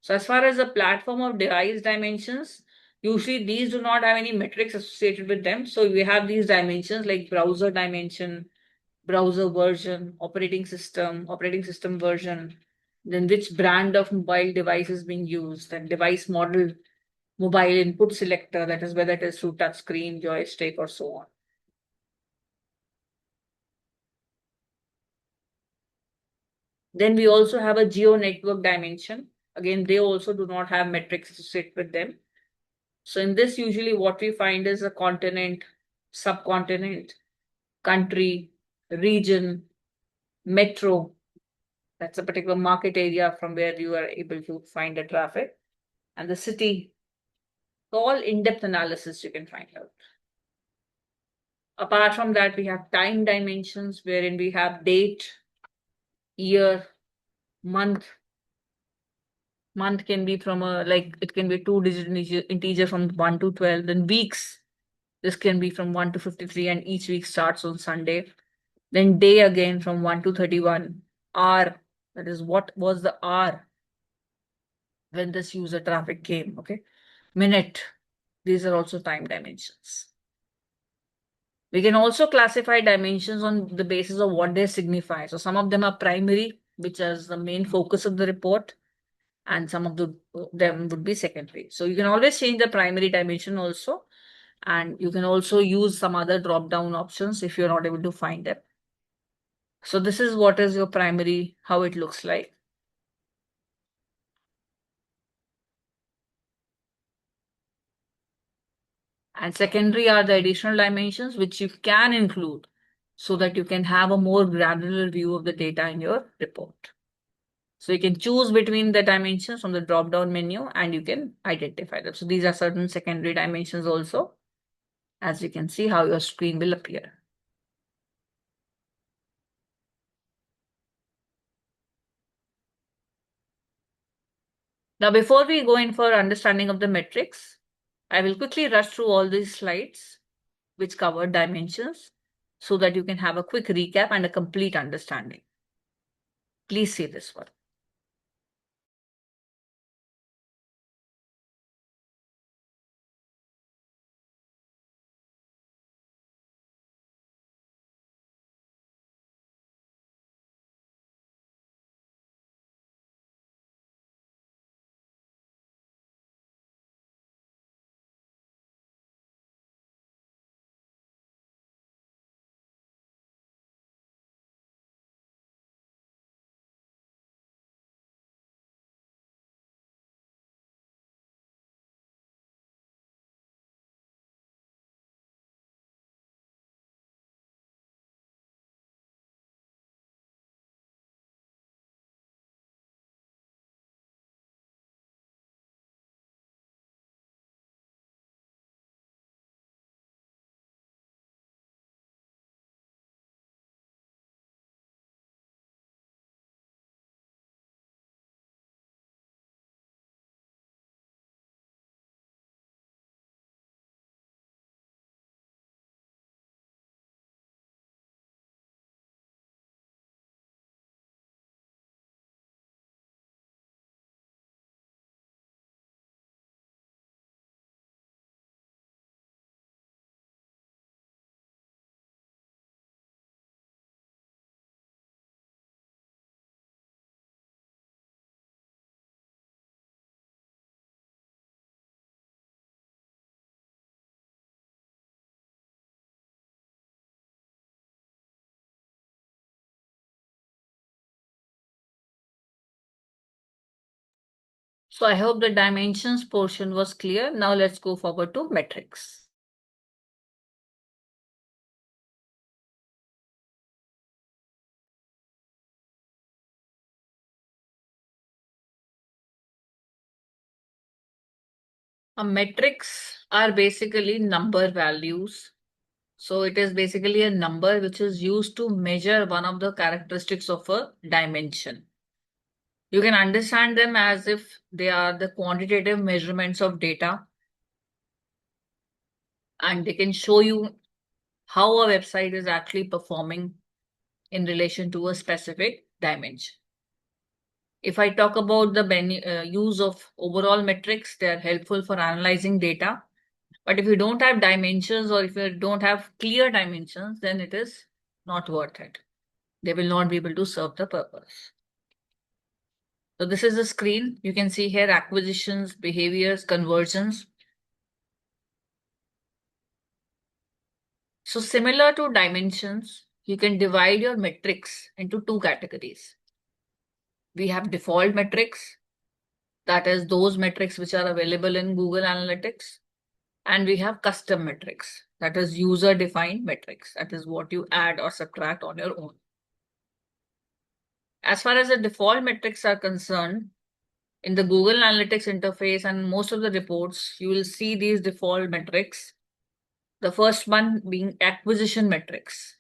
So as far as the platform of device dimensions, usually these do not have any metrics associated with them. So we have these dimensions like browser dimension, browser version, operating system version, then which brand of mobile device is being used, and device model, mobile input selector, that is whether it is through touch screen, joystick, or so on. Then we also have a geo network dimension. Again, they also do not have metrics to sit with them. So in this, usually what we find is a continent, subcontinent, country, region, metro. That's a particular market area from where you are able to find the traffic. And the city, all in-depth analysis you can find out. Apart from that, we have time dimensions wherein we have date, year, month. Month can be from it can be two-digit integer from 1 to 12. Then weeks, this can be from 1 to 53, and each week starts on Sunday. Then day again from 1 to 31. Hour, that is what was the hour when this user traffic came. Okay. Minute, these are also time dimensions. We can also classify dimensions on the basis of what they signify. So some of them are primary, which is the main focus of the report, and some of them would be secondary. So you can always change the primary dimension also, and you can also use some other drop-down options if you're not able to find them. So this is what is your primary, how it looks like. And secondary are the additional dimensions which you can include so that you can have a more granular view of the data in your report. So you can choose between the dimensions from the drop-down menu and you can identify them. So these are certain secondary dimensions also, as you can see how your screen will appear. Now, before we go in for understanding of the metrics, I will quickly rush through all these slides which cover dimensions so that you can have a quick recap and a complete understanding. Please see this one. So I hope the dimensions portion was clear. Now let's go forward to metrics. Metrics are basically number values. So it is basically a number which is used to measure one of the characteristics of a dimension. You can understand them as if they are the quantitative measurements of data, and they can show you how a website is actually performing in relation to a specific dimension. If I talk about the use of overall metrics, they are helpful for analyzing data. But if you don't have dimensions or if you don't have clear dimensions, then it is not worth it. They will not be able to serve the purpose. So this is the screen. You can see here acquisitions, behaviors, conversions. So similar to dimensions, you can divide your metrics into two categories. We have default metrics, that is those metrics which are available in Google Analytics. And we have custom metrics, that is user defined metrics. That is what you add or subtract on your own. As far as the default metrics are concerned, in the Google Analytics interface and most of the reports, you will see these default metrics. The first one being acquisition metrics.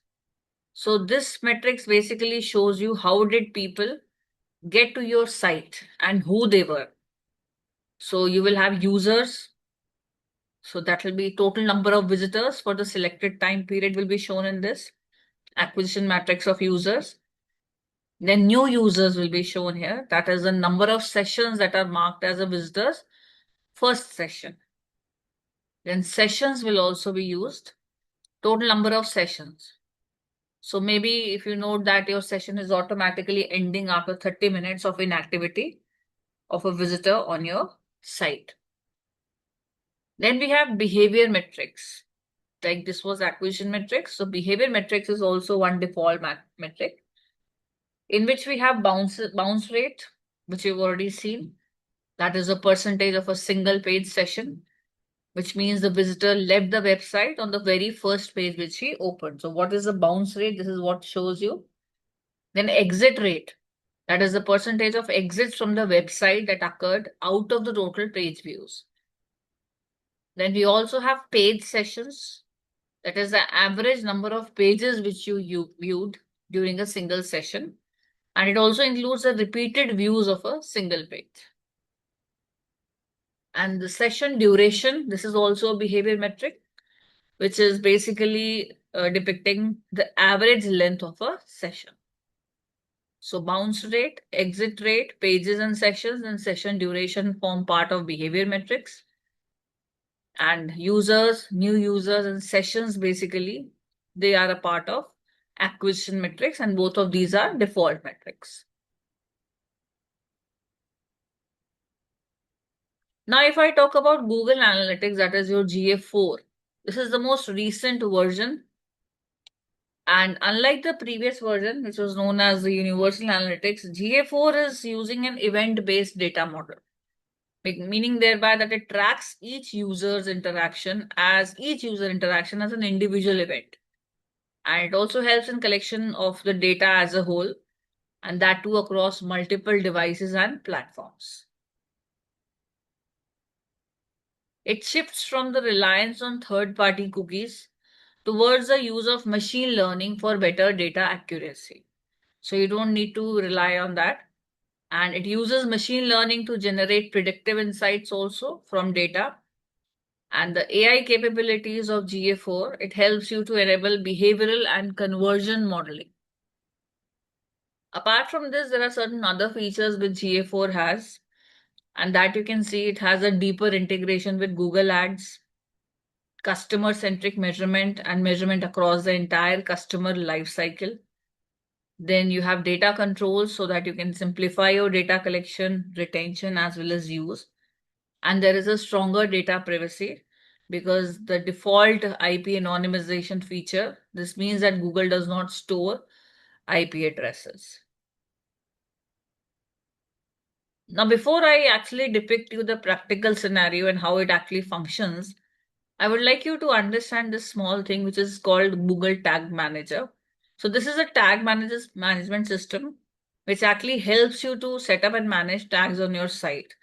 So this metrics basically shows you how did people get to your site and who they were. So you will have users. So that will be total number of visitors for the selected time period will be shown in this acquisition matrix of users. Then new users will be shown here. That is the number of sessions that are marked as a visitor's first session. Then sessions will also be used. Total number of sessions. So maybe if you note that your session is automatically ending after 30 minutes of inactivity of a visitor on your site. Then we have behavior metrics. Like this was acquisition metrics. So behavior metrics is also one default metric in which we have bounce rate, which you've already seen. That is a percentage of a single page session, which means the visitor left the website on the very first page which he opened. So what is the bounce rate? This is what shows you. Then exit rate. That is the percentage of exits from the website that occurred out of the total page views. Then we also have page sessions. That is the average number of pages which you viewed during a single session. And it also includes the repeated views of a single page. And the session duration, this is also a behavior metric, which is basically depicting the average length of a session. So bounce rate, exit rate, pages and sessions, and session duration form part of behavior metrics. And users, new users, and sessions basically, they are a part of acquisition metrics, and both of these are default metrics. Now, if I talk about Google Analytics, that is your GA4, this is the most recent version. And unlike the previous version, which was known as the Universal Analytics, GA4 is using an event-based data model, meaning thereby that it tracks each user's interaction as an individual event. And it also helps in collection of the data as a whole, and that too across multiple devices and platforms. It shifts from the reliance on third-party cookies towards the use of machine learning for better data accuracy. So you don't need to rely on that. And it uses machine learning to generate predictive insights also from data. And the AI capabilities of GA4, it helps you to enable behavioral and conversion modeling. Apart from this, there are certain other features which GA4 has, and that you can see it has a deeper integration with Google Ads, customer-centric measurement and measurement across the entire customer lifecycle. Then you have data controls so that you can simplify your data collection, retention, as well as use. And there is a stronger data privacy because the default IP anonymization feature, this means that Google does not store IP addresses. Now, before I actually depict you the practical scenario and how it actually functions, I would like you to understand this small thing which is called Google Tag Manager. So this is a tag management system which actually helps you to set up and manage tags on your site.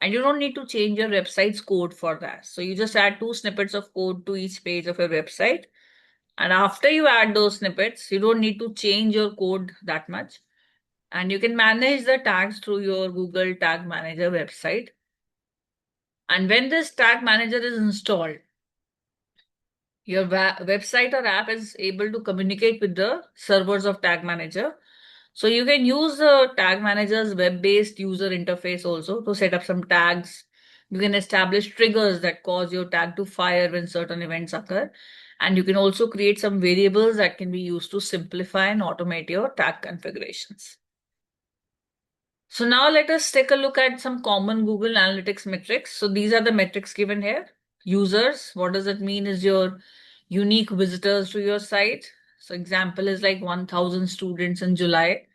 And you don't need to change your website's code for that. So you just add 2 snippets of code to each page of your website. And after you add those snippets, you don't need to change your code that much. And you can manage the tags through your Google Tag Manager website. And when this tag manager is installed, your website or app is able to communicate with the servers of Tag Manager. So you can use the Tag Manager's web-based user interface also to set up some tags. You can establish triggers that cause your tag to fire when certain events occur. And you can also create some variables that can be used to simplify and automate your tag configurations. So now let us take a look at some common Google Analytics metrics. So these are the metrics given here. Users, what does it mean is your unique visitors to your site. So example is like 1000 students in July.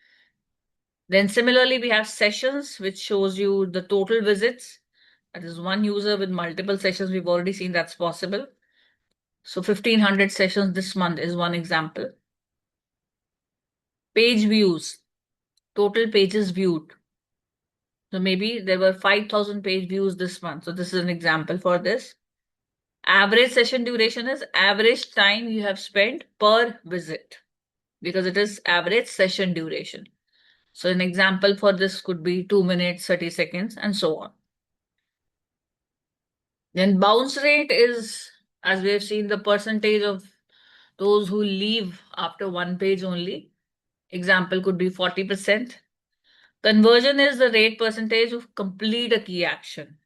Then similarly, we have sessions, which shows you the total visits. That is one user with multiple sessions. We've already seen that's possible. So 1500 sessions this month is one example. Page views, total pages viewed. So maybe there were 5,000 page views this month. So this is an example for this. Average session duration is average time you have spent per visit because it is average session duration. So an example for this could be 2 minutes, 30 seconds, and so on. Then bounce rate is, as we have seen, the percentage of those who leave after one page only. Example could be 40%. Conversion is the rate percentage of complete a key action.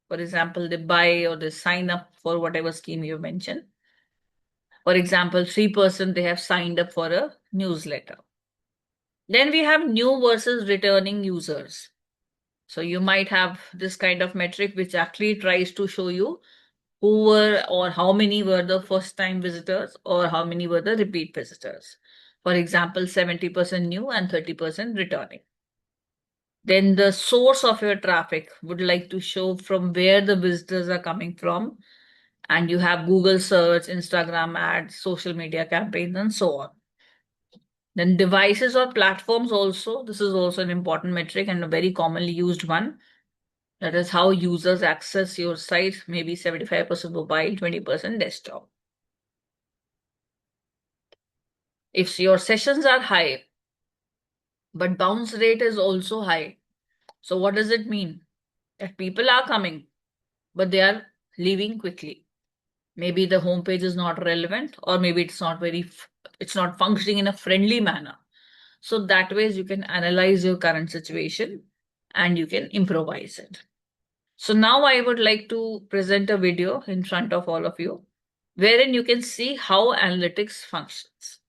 For example, they buy or they sign up for whatever scheme you mentioned. For example, 3% they have signed up for a newsletter. Then we have new versus returning users. So you might have this kind of metric which actually tries to show you who were or how many were the first time visitors or how many were the repeat visitors. For example, 70% new and 30% returning. Then the source of your traffic would like to show from where the visitors are coming from. And you have Google search, Instagram ads, social media campaigns, and so on. Then devices or platforms also. This is also an important metric and a very commonly used one. That is how users access your site, maybe 75% mobile, 20% desktop. If your sessions are high, but bounce rate is also high. So what does it mean? That people are coming, but they are leaving quickly. Maybe the homepage is not relevant, or maybe it's not functioning in a friendly manner. So that ways you can analyze your current situation and you can improvise it. So now I would like to present a video in front of all of you, wherein you can see how analytics functions.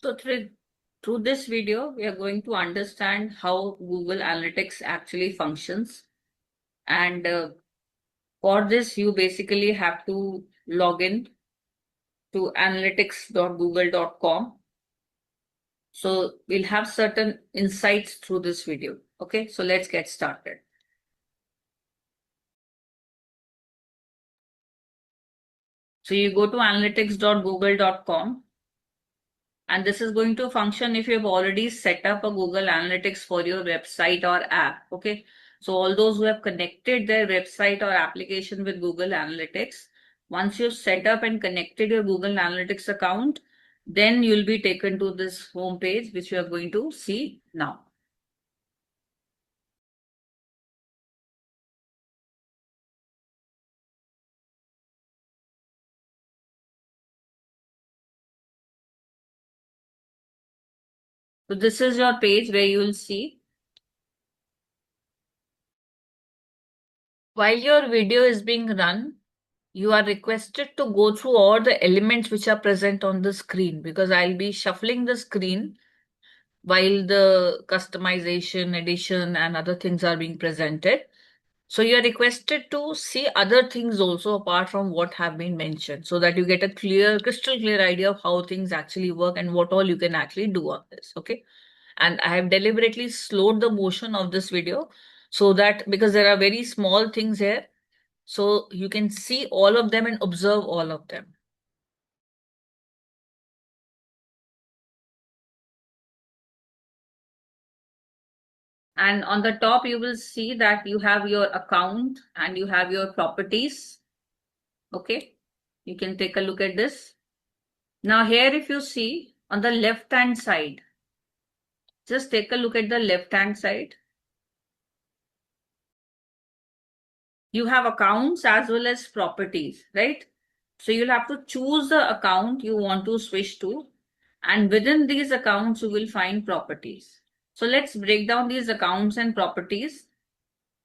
So through this video, we are going to understand how Google Analytics actually functions. And for this, you basically have to log in to analytics.google.com. So we'll have certain insights through this video. Okay, so let's get started. So you go to analytics.google.com, and this is going to function if you've already set up a Google Analytics for your website or app. Okay, so all those who have connected their website or application with Google Analytics, once you've set up and connected your Google Analytics account, then you'll be taken to this home page, which you are going to see now. So this is your page where you will see. While your video is being run, you are requested to go through all the elements which are present on the screen, because I'll be shuffling the screen while the customization, edition, and other things are being presented. So you are requested to see other things also apart from what have been mentioned, so that you get a crystal clear idea of how things actually work and what all you can actually do on this. Okay. And I have deliberately slowed the motion of this video so that, because there are very small things here, so you can see all of them and observe all of them. And on the top, you will see that you have your account and you have your properties. Okay. You can take a look at this. Now here, if you see on the left hand side, just take a look at the left hand side. You have accounts as well as properties, right? So you'll have to choose the account you want to switch to. And within these accounts, you will find properties. So let's break down these accounts and properties.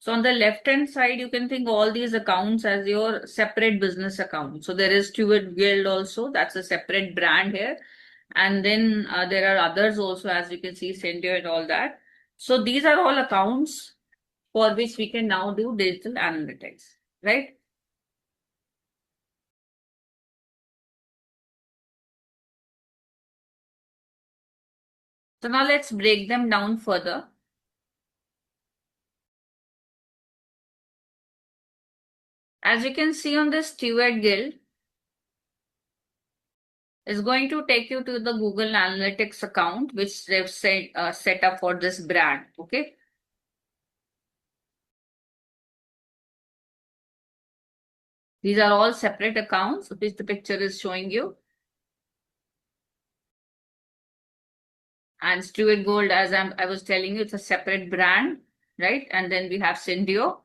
So on the left hand side, you can think all these accounts as your separate business account. So there is Stewart Guild also, that's a separate brand here. And then there are others also, as you can see, Sendio and all that. So these are all accounts for which we can now do digital analytics, right? So now let's break them down further. As you can see on this Stewart Guild, is going to take you to the Google Analytics account, which they've set up for this brand. Okay. These are all separate accounts, which the picture is showing you. And Stewart Gold, as I was telling you, it's a separate brand, right? And then we have Syndio.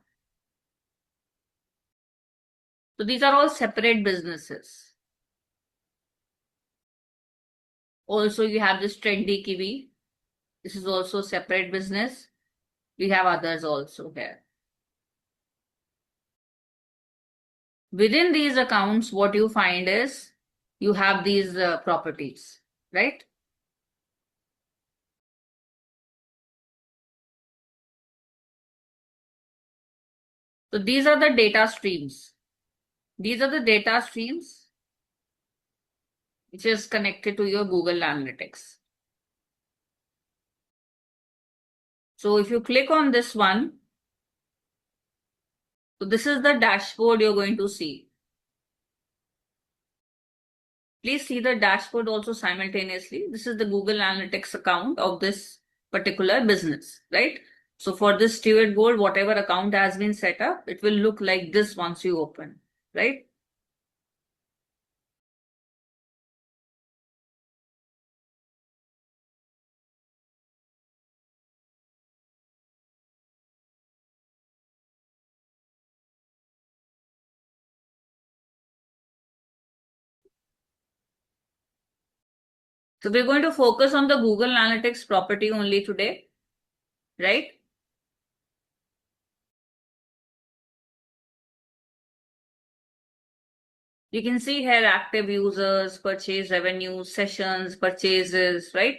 So these are all separate businesses. Also, you have this Trendy Kiwi. This is also separate business. We have others also here. Within these accounts, what you find is you have these properties, right? So these are the data streams. These are the data streams which is connected to your Google Analytics. So if you click on this one, so this is the dashboard you're going to see. Please see the dashboard also simultaneously. This is the Google Analytics account of this particular business, right? So for this Stewart Gold, whatever account has been set up, it will look like this once you open, right? So we're going to focus on the Google Analytics property only today, right? You can see here active users, purchase revenue, sessions, purchases, right?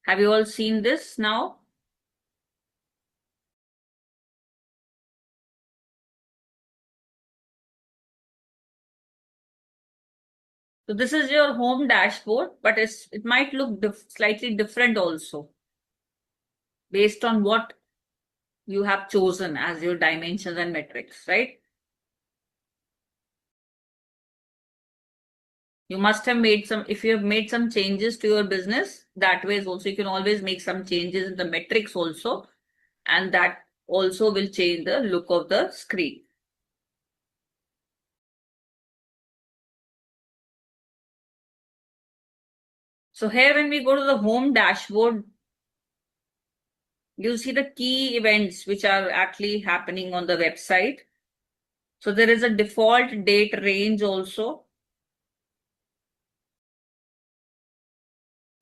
Have you all seen this now? So this is your home dashboard, but it might look slightly different also based on what you have chosen as your dimensions and metrics, right? You must have made some, if you have made some changes to your business, that way also you can always make some changes in the metrics also, and that also will change the look of the screen. So here when we go to the home dashboard, you'll see the key events which are actually happening on the website. So there is a default date range also.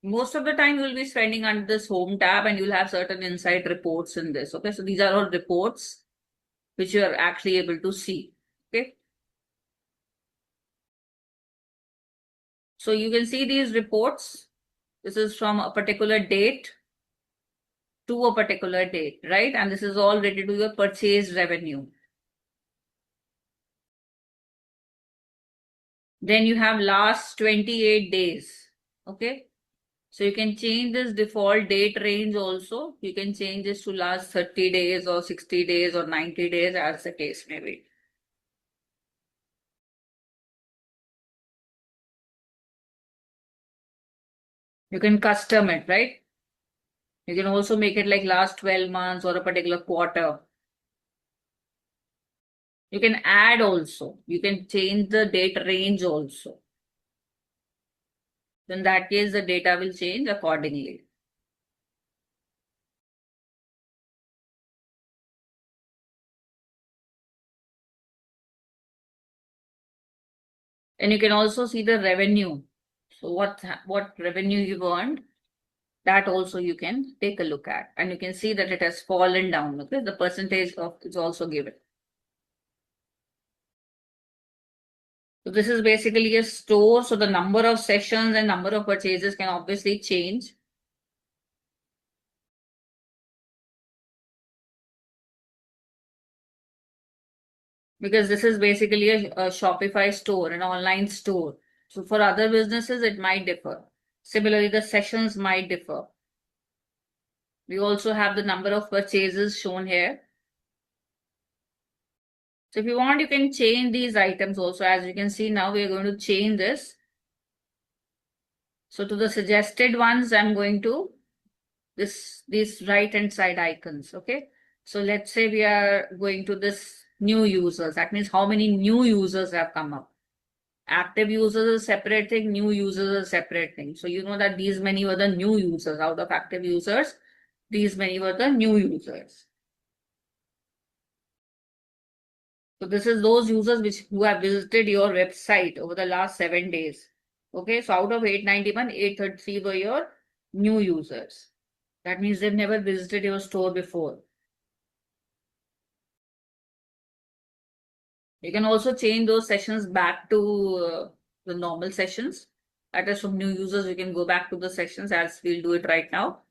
Most of the time you'll be spending under this home tab and you'll have certain insight reports in this. Okay, so these are all reports which you are actually able to see. Okay. So you can see these reports. This is from a particular date to a particular date, right? And this is all related to your purchase revenue. Then you have last 28 days. Okay. So you can change this default date range also. You can change this to last 30 days or 60 days or 90 days as the case may be. You can custom it, right? You can also make it like last 12 months or a particular quarter. You can add also. You can change the date range also. In that case, the data will change accordingly. And you can also see the revenue. So what revenue you've earned, that also you can take a look at. And you can see that it has fallen down. Okay, the percentage of is also given. So this is basically a store. So the number of sessions and number of purchases can obviously change. Because this is basically a Shopify store, an online store. So for other businesses, it might differ. Similarly, the sessions might differ. We also have the number of purchases shown here. So if you want, you can change these items also. As you can see now, we are going to change this. So to the suggested ones, I'm going to these right hand side icons. Okay. So let's say we are going to this new users. That means how many new users have come up. Active users is a separate thing, new users is a separate thing. So you know that these many were the new users out of active users. These many were the new users. So this is those users who have visited your website over the last 7 days. Okay, so out of 891, 833 were your new users. That means they've never visited your store before. You can also change those sessions back to the normal sessions. That is from new users, you can go back to the sessions as we'll do it right now.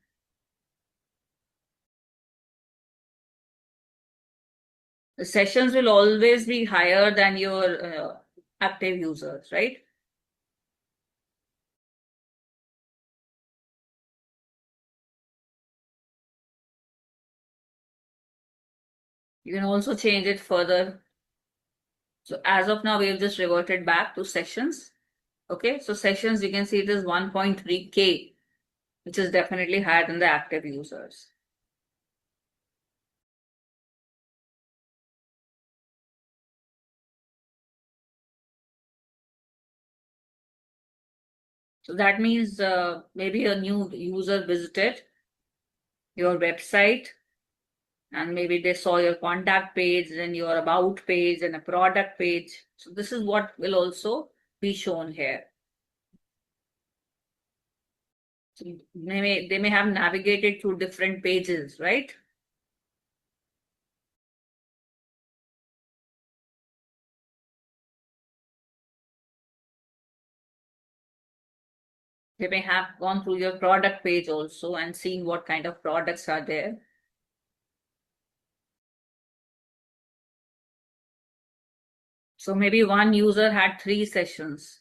The sessions will always be higher than your active users, right? You can also change it further. So as of now, we have just reverted back to sessions. Okay, so sessions, you can see it is 1.3K, which is definitely higher than the active users. So that means maybe a new user visited your website and maybe they saw your contact page and your about page and a product page. So this is what will also be shown here. So they may have navigated through different pages, right? They may have gone through your product page also and seen what kind of products are there. So maybe one user had 3 sessions.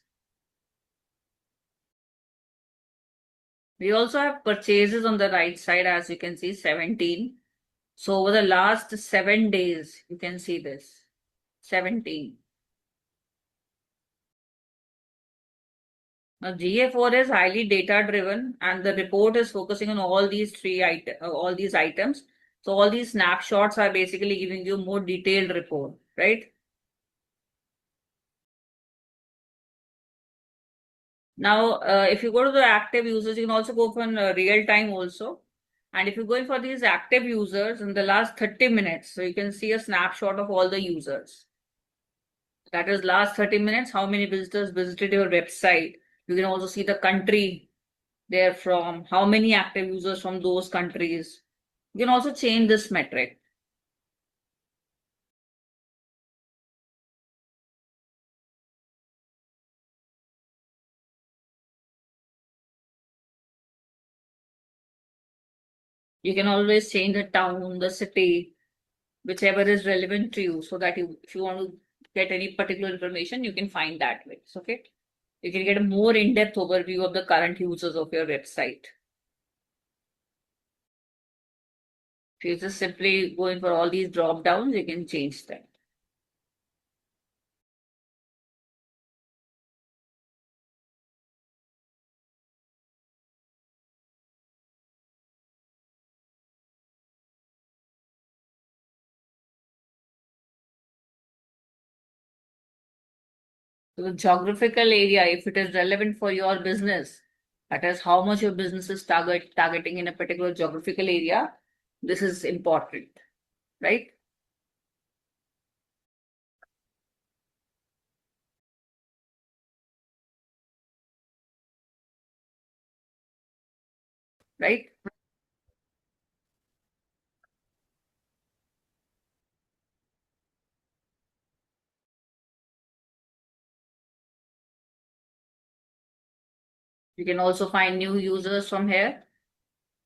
We also have purchases on the right side, as you can see, 17. So over the last 7 days, you can see this 17. Now GA4 is highly data driven and the report is focusing on all these all these items. So all these snapshots are basically giving you more detailed report, right? Now, if you go to the active users, you can also go for real time also. And if you go in for these active users in the last 30 minutes, so you can see a snapshot of all the users. That is last 30 minutes, how many visitors visited your website. You can also see the country they're from, how many active users from those countries. You can also change this metric. You can always change the town, the city, whichever is relevant to you, so that if you want to get any particular information, you can find that way. Okay. You can get a more in-depth overview of the current users of your website. If you just simply going for all these drop downs, you can change them. So the geographical area, if it is relevant for your business, that is how much your business is targeting in a particular geographical area, this is important, right? Right? You can also find new users from here,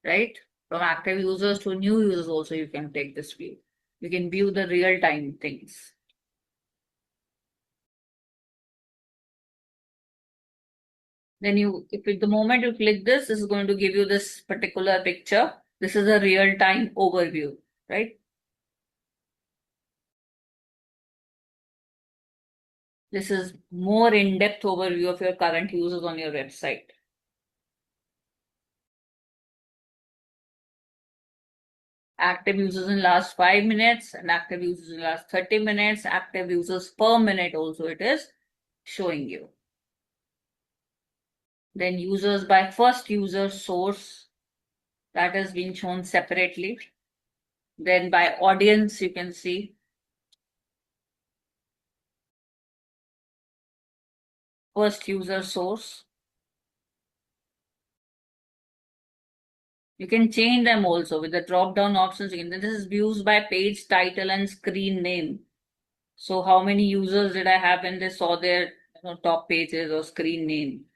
right? From active users to new users also you can take this view. You can view the real time things. Then if at the moment you click this, this is going to give you this particular picture. This is a real time overview, right? This is more in-depth overview of your current users on your website. Active users in last 5 minutes and active users in last 30 minutes, active users per minute also it is showing you. Then users by first user source, that has been shown separately. Then by audience, you can see first user source. You can change them also with the drop down options. This is views by page title and screen name. So how many users did I have when they saw their top pages or screen name?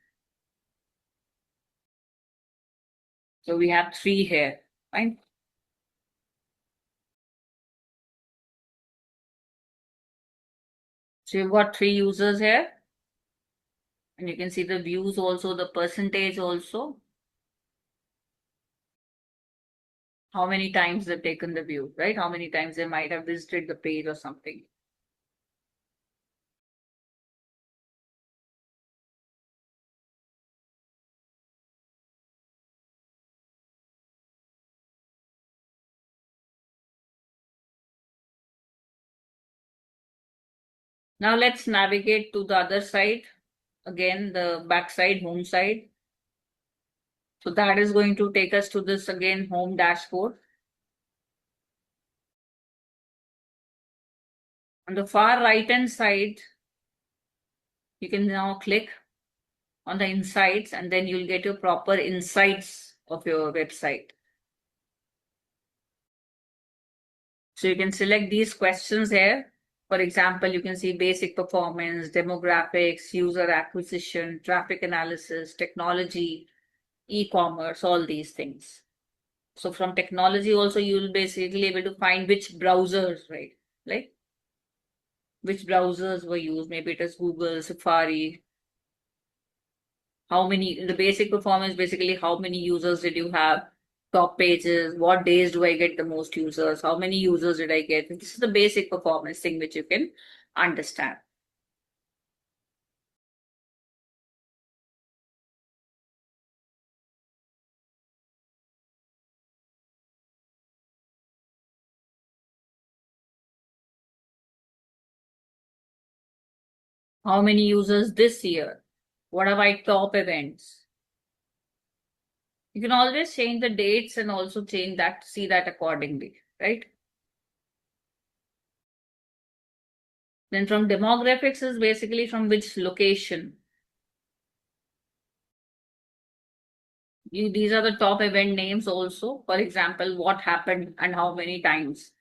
So we have 3 here, fine. So you've got 3 users here. And you can see the views also, the percentage also. How many times they've taken the view, right? How many times they might have visited the page or something. Now let's navigate to the other side. Again, the back side, home side. So that is going to take us to this again, home dashboard. On the far right hand side, you can now click on the insights and then you'll get your proper insights of your website. So you can select these questions here. For example, you can see basic performance, demographics, user acquisition, traffic analysis, technology, e-commerce, all these things. So from technology also, you'll basically able to find which browsers, right? Like which browsers were used. Maybe it is Google, Safari. How many, the basic performance, basically how many users did you have? Top pages, what days do I get the most users? How many users did I get? This is the basic performance thing which you can understand. How many users this year? What are my top events? You can always change the dates and also change that, see that accordingly, right? Then from demographics is basically from which location. These are the top event names also. For example, what happened and how many times.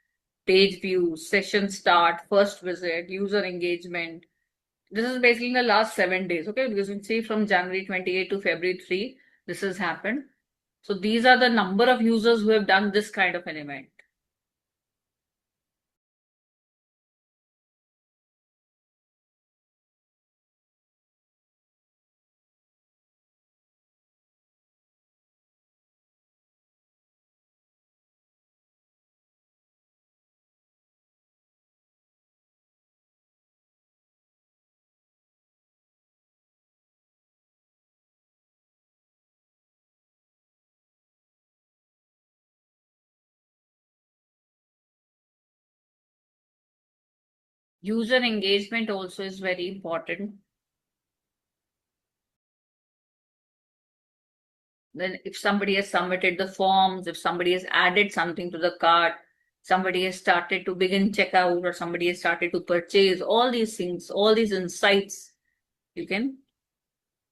Page views, session start, first visit, user engagement. This is basically in the last 7 days, okay? Because you can see from January 28 to February 3, this has happened. So these are the number of users who have done this kind of an event. User engagement also is very important. Then if somebody has submitted the forms, if somebody has added something to the cart, somebody has started to begin checkout, or somebody has started to purchase, all these things, all these insights you can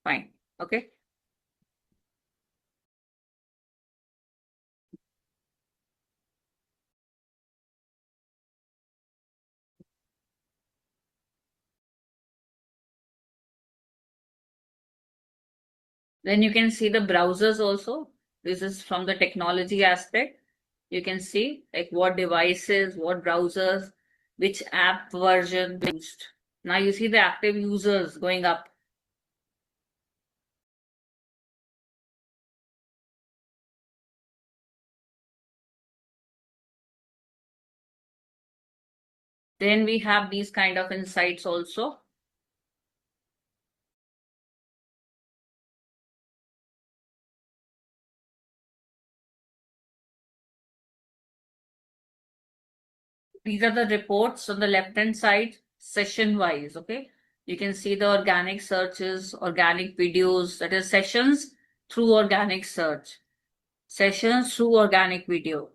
find. Okay. Then you can see the browsers also. This is from the technology aspect. You can see like what devices, what browsers, which app version used. Now you see the active users going up. Then we have these kind of insights also. These are the reports on the left hand side, session wise. Okay. You can see the organic searches, organic videos, that is sessions through organic search, sessions through organic video,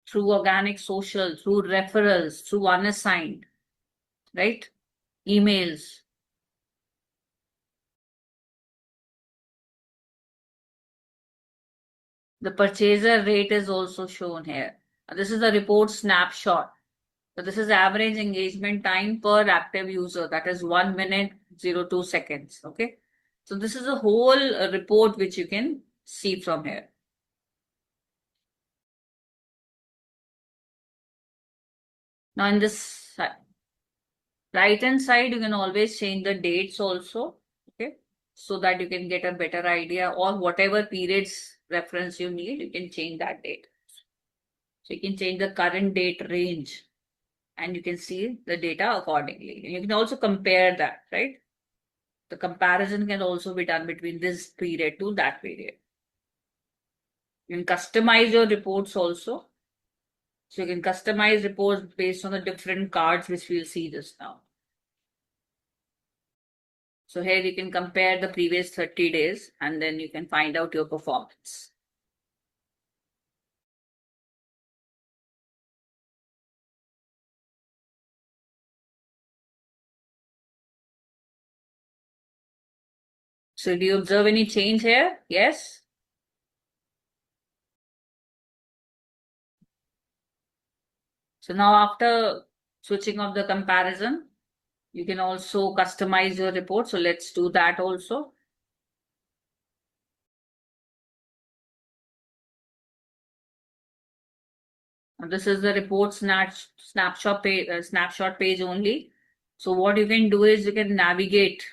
through organic social, through referrals, through unassigned, right? Emails. The purchaser rate is also shown here. This is the report snapshot. So this is average engagement time per active user. That is 1 minute 02 seconds. Okay. So this is a whole report which you can see from here. Now in this right hand side, you can always change the dates also. Okay. So that you can get a better idea, or whatever periods reference you need, you can change that date. So you can change the current date range and you can see the data accordingly. And you can also compare that, right? The comparison can also be done between this period to that period. You can customize your reports also. So you can customize reports based on the different cards, which we'll see just now. So here you can compare the previous 30 days and then you can find out your performance. So do you observe any change here? Yes. So now after switching off the comparison, you can also customize your report. So let's do that also. This is the report snapshot page only. So what you can do is you can navigate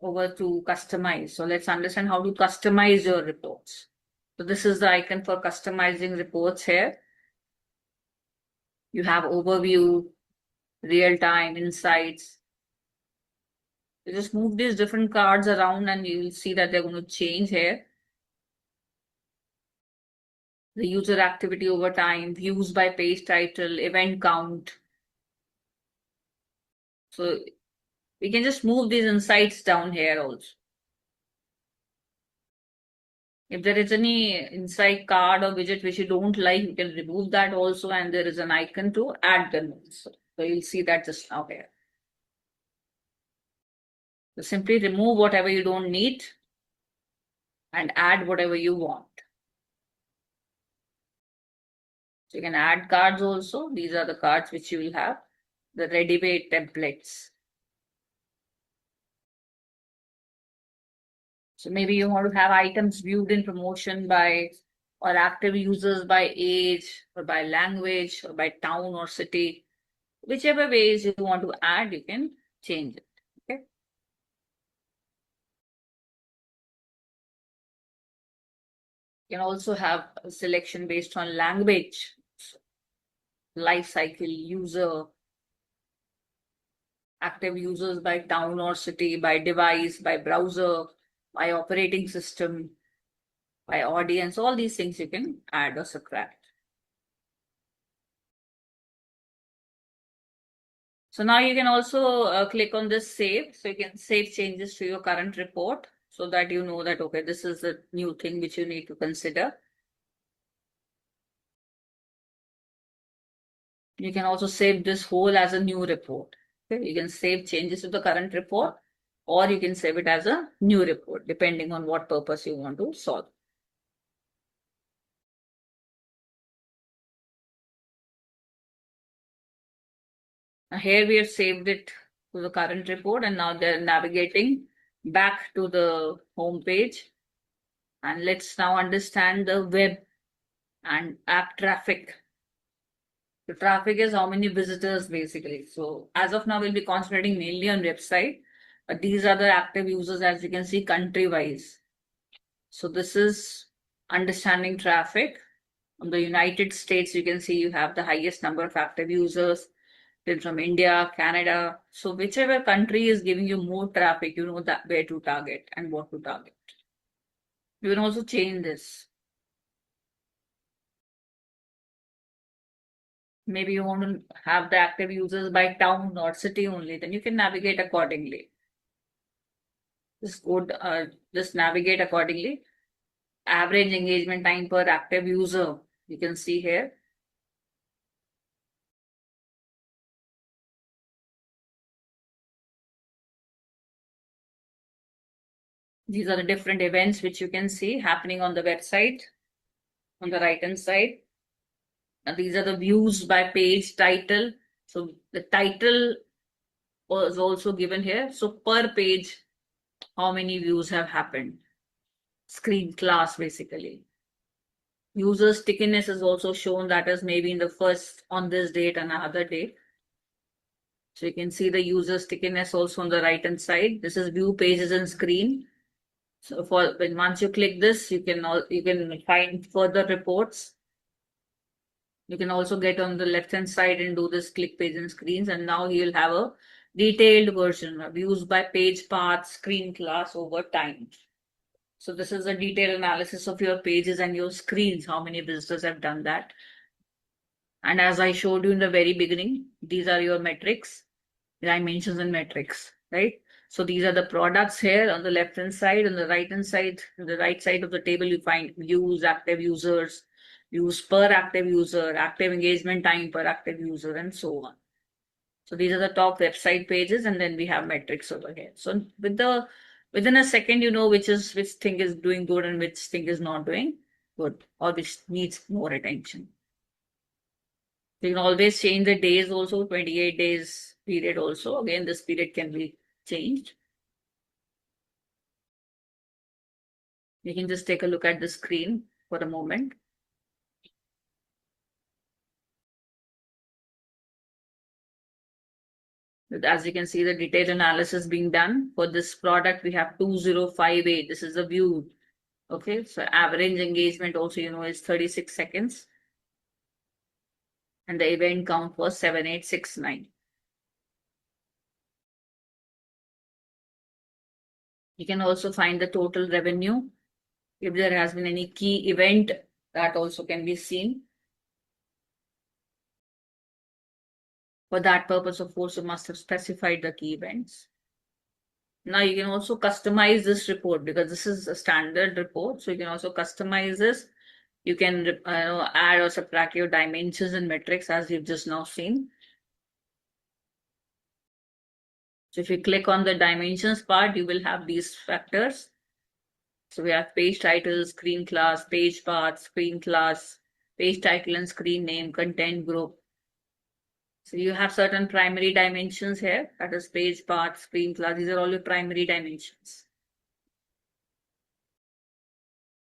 over to customize. So let's understand how to customize your reports. So this is the icon for customizing reports here. You have overview, real time, insights. You just move these different cards around and you'll see that they're going to change here. The user activity over time, views by page title, event count. So we can just move these insights down here also. If there is any insight card or widget which you don't like, you can remove that also, and there is an icon to add them also. So you'll see that just now here. So simply remove whatever you don't need and add whatever you want. So you can add cards also. These are the cards which you will have, the ready-made templates. So maybe you want to have items viewed in promotion by or active users by age or by language or by town or city. Whichever ways you want to add, you can change it. Okay. You can also have a selection based on language, life cycle, user, active users by town or city, by device, by browser, by operating system, by audience. All these things you can add or subtract. So now you can also click on this save. So you can save changes to your current report so that you know that, okay, this is the new thing which you need to consider. You can also save this whole as a new report. Okay? You can save changes to the current report or you can save it as a new report depending on what purpose you want to solve. Now here we have saved it to the current report and now they're navigating back to the home page. And let's now understand the web and app traffic. The traffic is how many visitors basically. So as of now, we'll be concentrating mainly on website, but these are the active users as you can see country wise. So this is understanding traffic. On the United States, you can see you have the highest number of active users. Then from India, Canada. So whichever country is giving you more traffic, you know that where to target and what to target. You can also change this. Maybe you want to have the active users by town or city only, then you can navigate accordingly. Just navigate accordingly. Average engagement time per active user, you can see here. These are the different events which you can see happening on the website on the right hand side. And these are the views by page title. So the title was also given here. So per page, how many views have happened? Screen class basically. User stickiness is also shown, that is maybe in the first on this date and another date. So you can see the user stickiness also on the right hand side. This is view pages and screen. So for when once you click this, you can find further reports. You can also get on the left hand side and do this click page and screens. And now you'll have a detailed version of views by page path, screen class over time. So this is a detailed analysis of your pages and your screens, how many visitors have done that. And as I showed you in the very beginning, these are your metrics, dimensions and metrics, right? So these are the products here on the left hand side. On the right hand side, on the right side of the table, you find views, active users, views per active user, active engagement time per active user, and so on. So these are the top website pages, and then we have metrics over here. So within a second, you know which thing is doing good and which thing is not doing good, or which needs more attention. You can always change the days also, 28 days period also. Again, this period can be changed. You can just take a look at the screen for a moment. As you can see, the detailed analysis being done for this product, we have 2058. This is the view. Okay, so average engagement also, you know, is 36 seconds. And the event count was 7869. You can also find the total revenue. If there has been any key event, that also can be seen. For that purpose, of course, you must have specified the key events. Now you can also customize this report because this is a standard report. So you can also customize this. You can add or subtract your dimensions and metrics as you've just now seen. So if you click on the dimensions part, you will have these factors. So we have page title, screen class, page path, screen class, page title and screen name, content group. So you have certain primary dimensions here, that is page path, screen class. These are all your primary dimensions.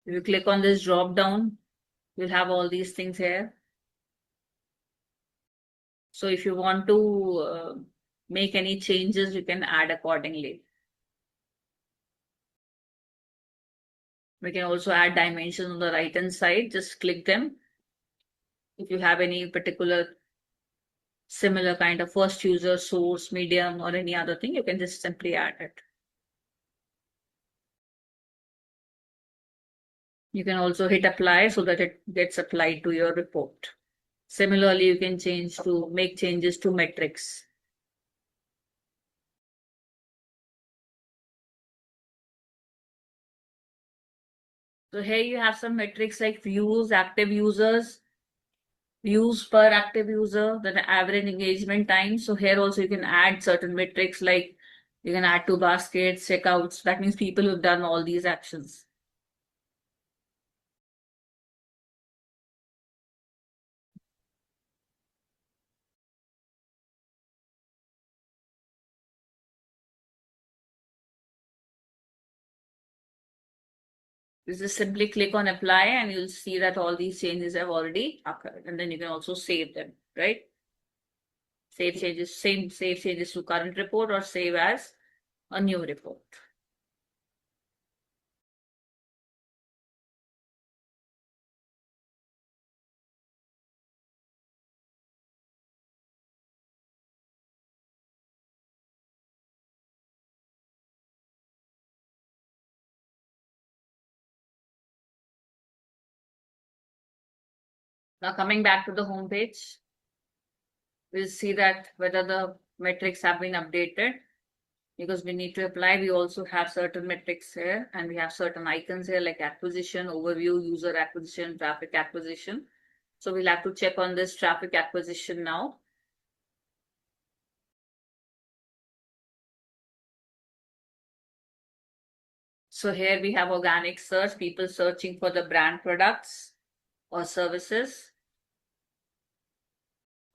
If you click on this drop down, you'll have all these things here. So if you want to make any changes, you can add accordingly. We can also add dimensions on the right hand side. Just click them. If you have any particular similar kind of first user, source, medium, or any other thing, you can just simply add it. You can also hit apply so that it gets applied to your report. Similarly, you can make changes to metrics. So here you have some metrics like views, active users, views per active user, then average engagement time. So here also you can add certain metrics like you can add to baskets, checkouts. That means people who've done all these actions. You just simply click on apply and you'll see that all these changes have already occurred. And then you can also save them, right? Save changes to current report or save as a new report. Now coming back to the home page, we'll see that whether the metrics have been updated because we need to apply. We also have certain metrics here and we have certain icons here like acquisition, overview, user acquisition, traffic acquisition. So we'll have to check on this traffic acquisition now. So here we have organic search, people searching for the brand products or services.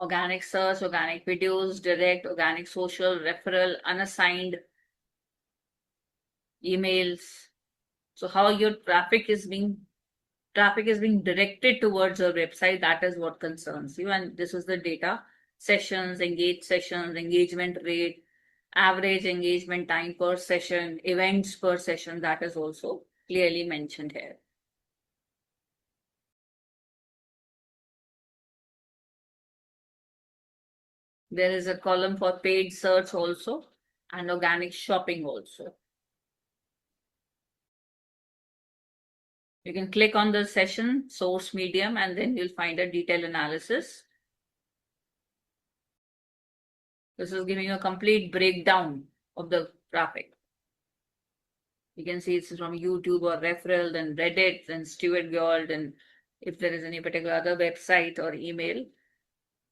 Organic search, organic videos, direct, organic social, referral, unassigned emails. So how your traffic is being directed towards your website, that is what concerns you. And this is the data: sessions, engaged sessions, engagement rate, average engagement time per session, events per session, that is also clearly mentioned here. There is a column for paid search also and organic shopping also. You can click on the session, source, medium, and then you'll find a detailed analysis. This is giving you a complete breakdown of the traffic. You can see it's from YouTube or referral, then Reddit, then Stuart Gold, and if there is any particular other website or email,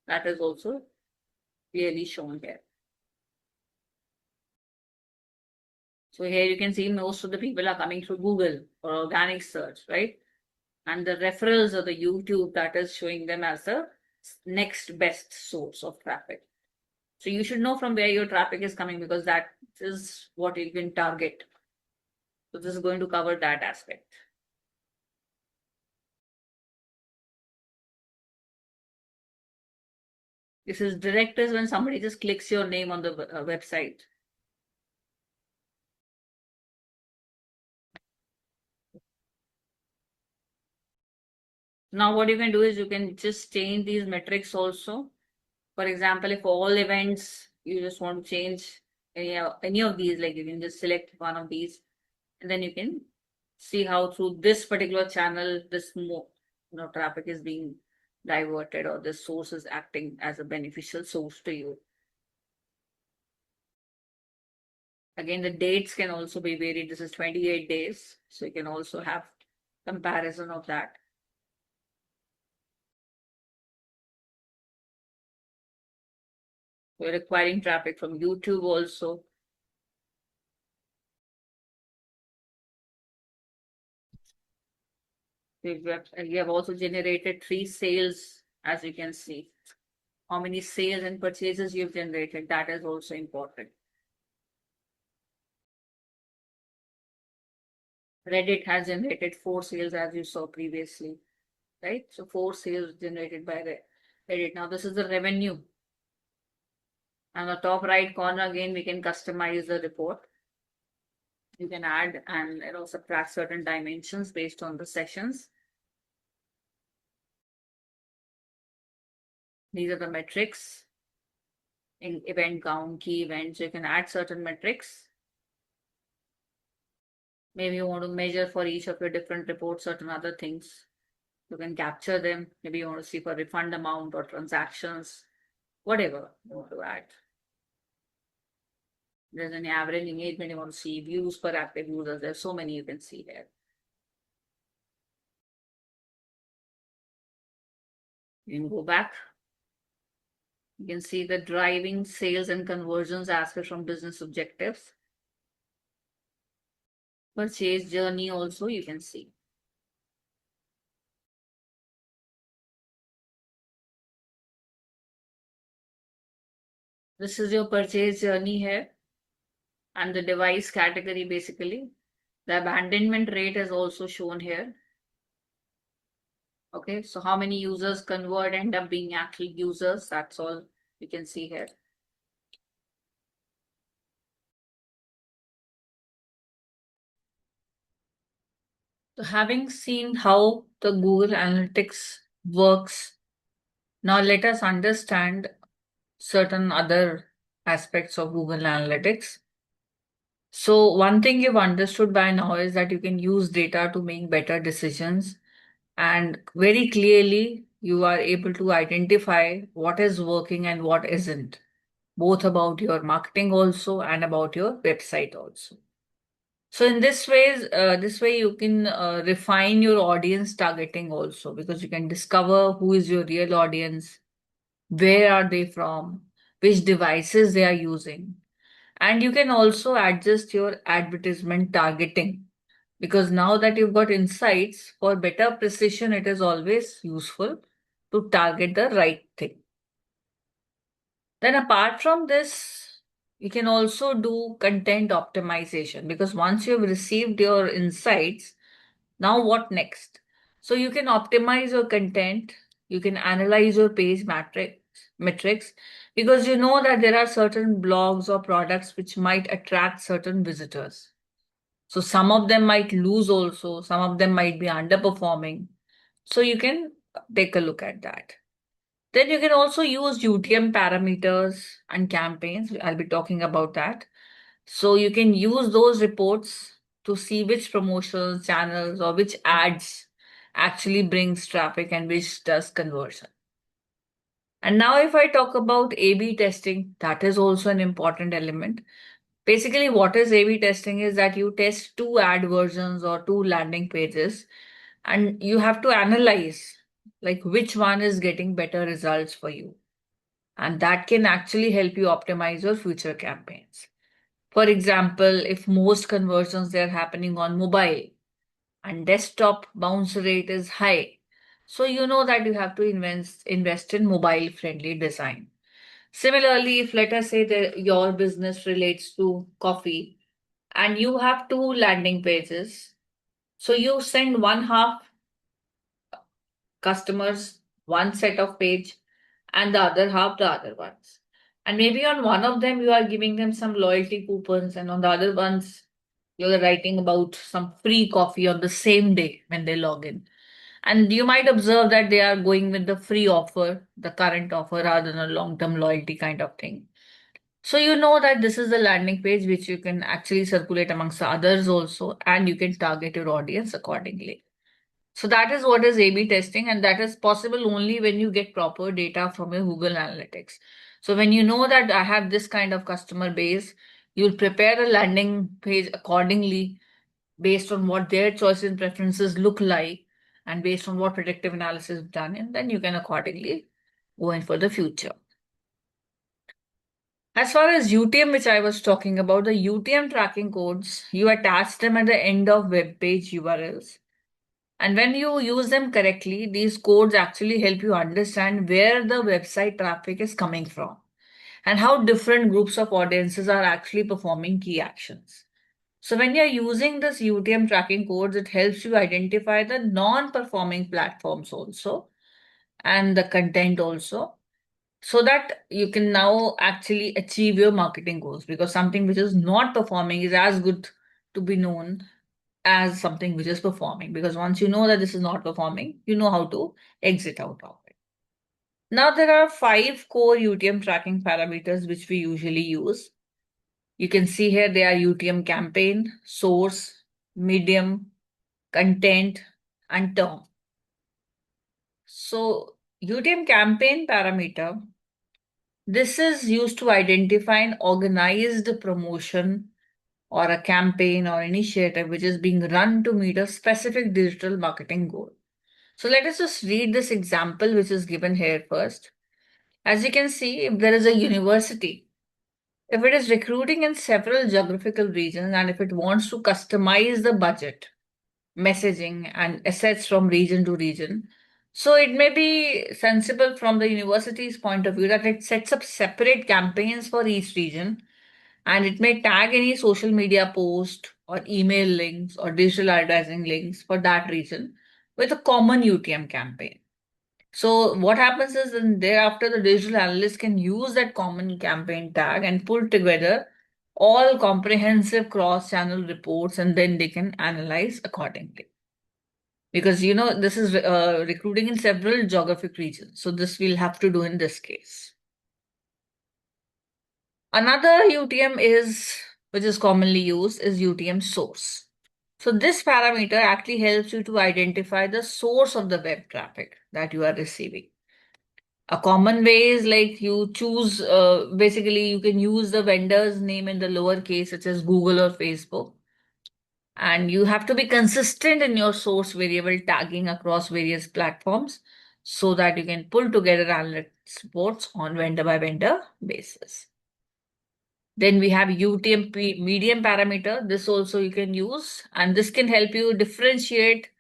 that is also clearly shown here. So here you can see most of the people are coming through Google or organic search, right? And the referrals of the YouTube, that is showing them as the next best source of traffic. So you should know from where your traffic is coming because that is what you can target. So this is going to cover that aspect. This is direct is when somebody just clicks your name on the website. Now what you can do is you can just change these metrics also. For example, if all events you just want to change any of these, like you can just select one of these and then you can see how through this particular channel this more traffic is being diverted or this source is acting as a beneficial source to you. Again, the dates can also be varied. This is 28 days, so you can also have comparison of that. We're acquiring traffic from YouTube also. We have also generated 3 sales, as you can see. How many sales and purchases you've generated, that is also important. Reddit has generated 4 sales as you saw previously, right? So 4 sales generated by Reddit. Now this is the revenue. And the top right corner again, we can customize the report. You can add and subtract certain dimensions based on the sessions. These are the metrics in event count, key events. You can add certain metrics. Maybe you want to measure for each of your different reports certain other things. You can capture them. Maybe you want to see for refund amount or transactions, whatever you want to add. There's an average engagement, you want to see views per active users. There's so many you can see here. You can go back. You can see the driving sales and conversions aspect from business objectives. Purchase journey also you can see. This is your purchase journey here and the device category basically. The abandonment rate is also shown here. Okay, so how many users convert, end up being actual users, that's all you can see here. So having seen how the Google Analytics works, now let us understand certain other aspects of Google Analytics. So one thing you've understood by now is that you can use data to make better decisions, and very clearly you are able to identify what is working and what isn't, both about your marketing also and about your website also. So in this way you can refine your audience targeting also, because you can discover who is your real audience, where are they from, which devices they are using, and you can also adjust your advertisement targeting, because now that you've got insights, for better precision, it is always useful to target the right thing. Then apart from this, you can also do content optimization, because once you've received your insights, now what next? So you can optimize your content, you can analyze your page metrics, because you know that there are certain blogs or products which might attract certain visitors. So some of them might lose also, some of them might be underperforming. So you can take a look at that. Then you can also use UTM parameters and campaigns. I'll be talking about that. So you can use those reports to see which promotional channels or which ads actually brings traffic and which does conversion. And now if I talk about A/B testing, that is also an important element. Basically, what is A/B testing is that you test two ad versions or two landing pages, and you have to analyze like which one is getting better results for you. And that can actually help you optimize your future campaigns. For example, if most conversions they're happening on mobile and desktop bounce rate is high, so you know that you have to invest in mobile friendly design. Similarly, if let us say that your business relates to coffee and you have two landing pages, so you send one half customers one set of page and the other half the other ones. And maybe on one of them you are giving them some loyalty coupons, and on the other ones you're writing about some free coffee on the same day when they log in. And you might observe that they are going with the free offer, the current offer, rather than a long term loyalty kind of thing. So you know that this is the landing page which you can actually circulate amongst the others also, and you can target your audience accordingly. So that is what is A/B testing, and that is possible only when you get proper data from your Google Analytics. So when you know that I have this kind of customer base, you'll prepare a landing page accordingly based on what their choices and preferences look like, and based on what predictive analysis is done, and then you can accordingly go in for the future. As far as UTM, which I was talking about, the UTM tracking codes, you attach them at the end of web page URLs. And when you use them correctly, these codes actually help you understand where the website traffic is coming from and how different groups of audiences are actually performing key actions. So when you're using this UTM tracking codes, it helps you identify the non-performing platforms also and the content also, so that you can now actually achieve your marketing goals, because something which is not performing is as good to be known as something which is performing, because once you know that this is not performing, you know how to exit out of it. Now there are 5 core UTM tracking parameters which we usually use. You can see here they are UTM campaign, source, medium, content, and term. So UTM campaign parameter, this is used to identify an organized promotion or a campaign or initiative which is being run to meet a specific digital marketing goal. So let us just read this example which is given here first. As you can see, if there is a university, if it is recruiting in several geographical regions and if it wants to customize the budget, messaging, and assets from region to region, so it may be sensible from the university's point of view that it sets up separate campaigns for each region, and it may tag any social media post or email links or digital advertising links for that region with a common UTM campaign. So what happens is then thereafter the digital analyst can use that common campaign tag and pull together all comprehensive cross-channel reports, and then they can analyze accordingly. Because this is recruiting in several geographic regions, so this we'll have to do in this case. Another UTM is which is commonly used is UTM source. So this parameter actually helps you to identify the source of the web traffic that you are receiving. A common way is like you choose, basically, you can use the vendor's name in the lower case, such as Google or Facebook. And you have to be consistent in your source variable tagging across various platforms so that you can pull together analytics reports on vendor by vendor basis. Then we have UTM medium parameter. This also you can use, and this can help you differentiate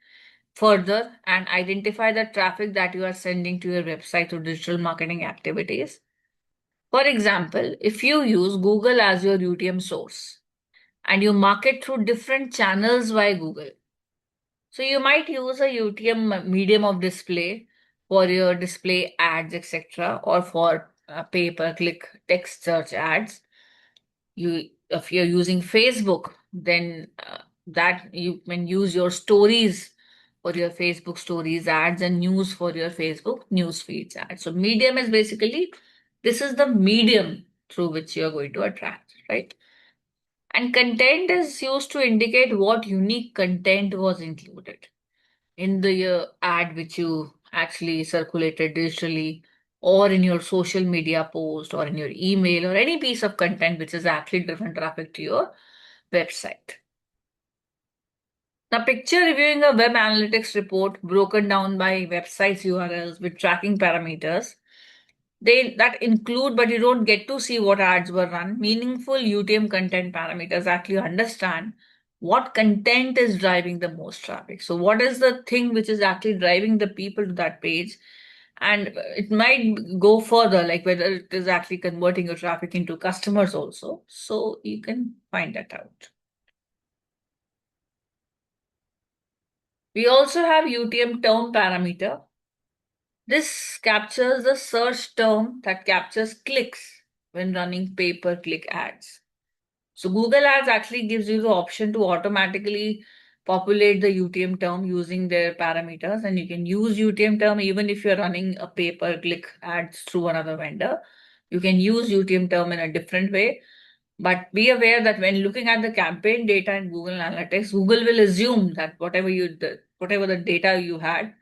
further and identify the traffic that you are sending to your website through digital marketing activities. For example, if you use Google as your UTM source and you market through different channels via Google, so you might use a UTM medium of display for your display ads, etc., or for pay-per-click text search ads. If you're using Facebook, then that you can use your stories for your Facebook stories ads and news for your Facebook news feeds ads. So medium is basically, this is the medium through which you're going to attract, right? And content is used to indicate what unique content was included in the ad which you actually circulated digitally, or in your social media post, or in your email, or any piece of content which has actually driven traffic to your website. Now, picture reviewing a web analytics report broken down by websites URLs with tracking parameters. They that include, but you don't get to see what ads were run. Meaningful UTM content parameters actually understand what content is driving the most traffic. So, what is the thing which is actually driving the people to that page? And it might go further, like whether it is actually converting your traffic into customers also. So, you can find that out. We also have UTM term parameter. This captures the search term that captures clicks when running pay-per-click ads. So Google Ads actually gives you the option to automatically populate the UTM term using their parameters, and you can use UTM term even if you're running a pay-per-click ads through another vendor. You can use UTM term in a different way, but be aware that when looking at the campaign data in Google Analytics, Google will assume that whatever the data you had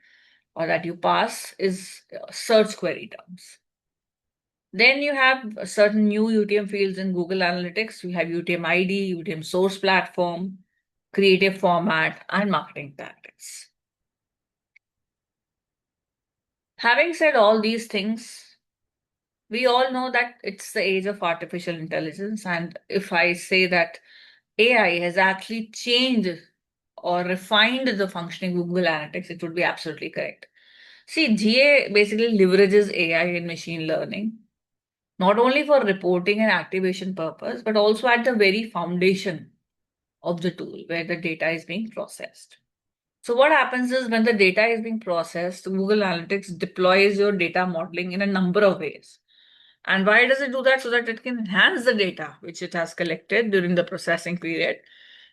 or that you pass is search query terms. Then you have certain new UTM fields in Google Analytics. You have UTM ID, UTM source platform, creative format, and marketing tactics. Having said all these things, we all know that it's the age of artificial intelligence. And if I say that AI has actually changed or refined the functioning of Google Analytics, it would be absolutely correct. See, GA basically leverages AI and machine learning, not only for reporting and activation purpose, but also at the very foundation of the tool where the data is being processed. So what happens is when the data is being processed, Google Analytics deploys your data modeling in a number of ways. And why does it do that? So that it can enhance the data which it has collected during the processing period.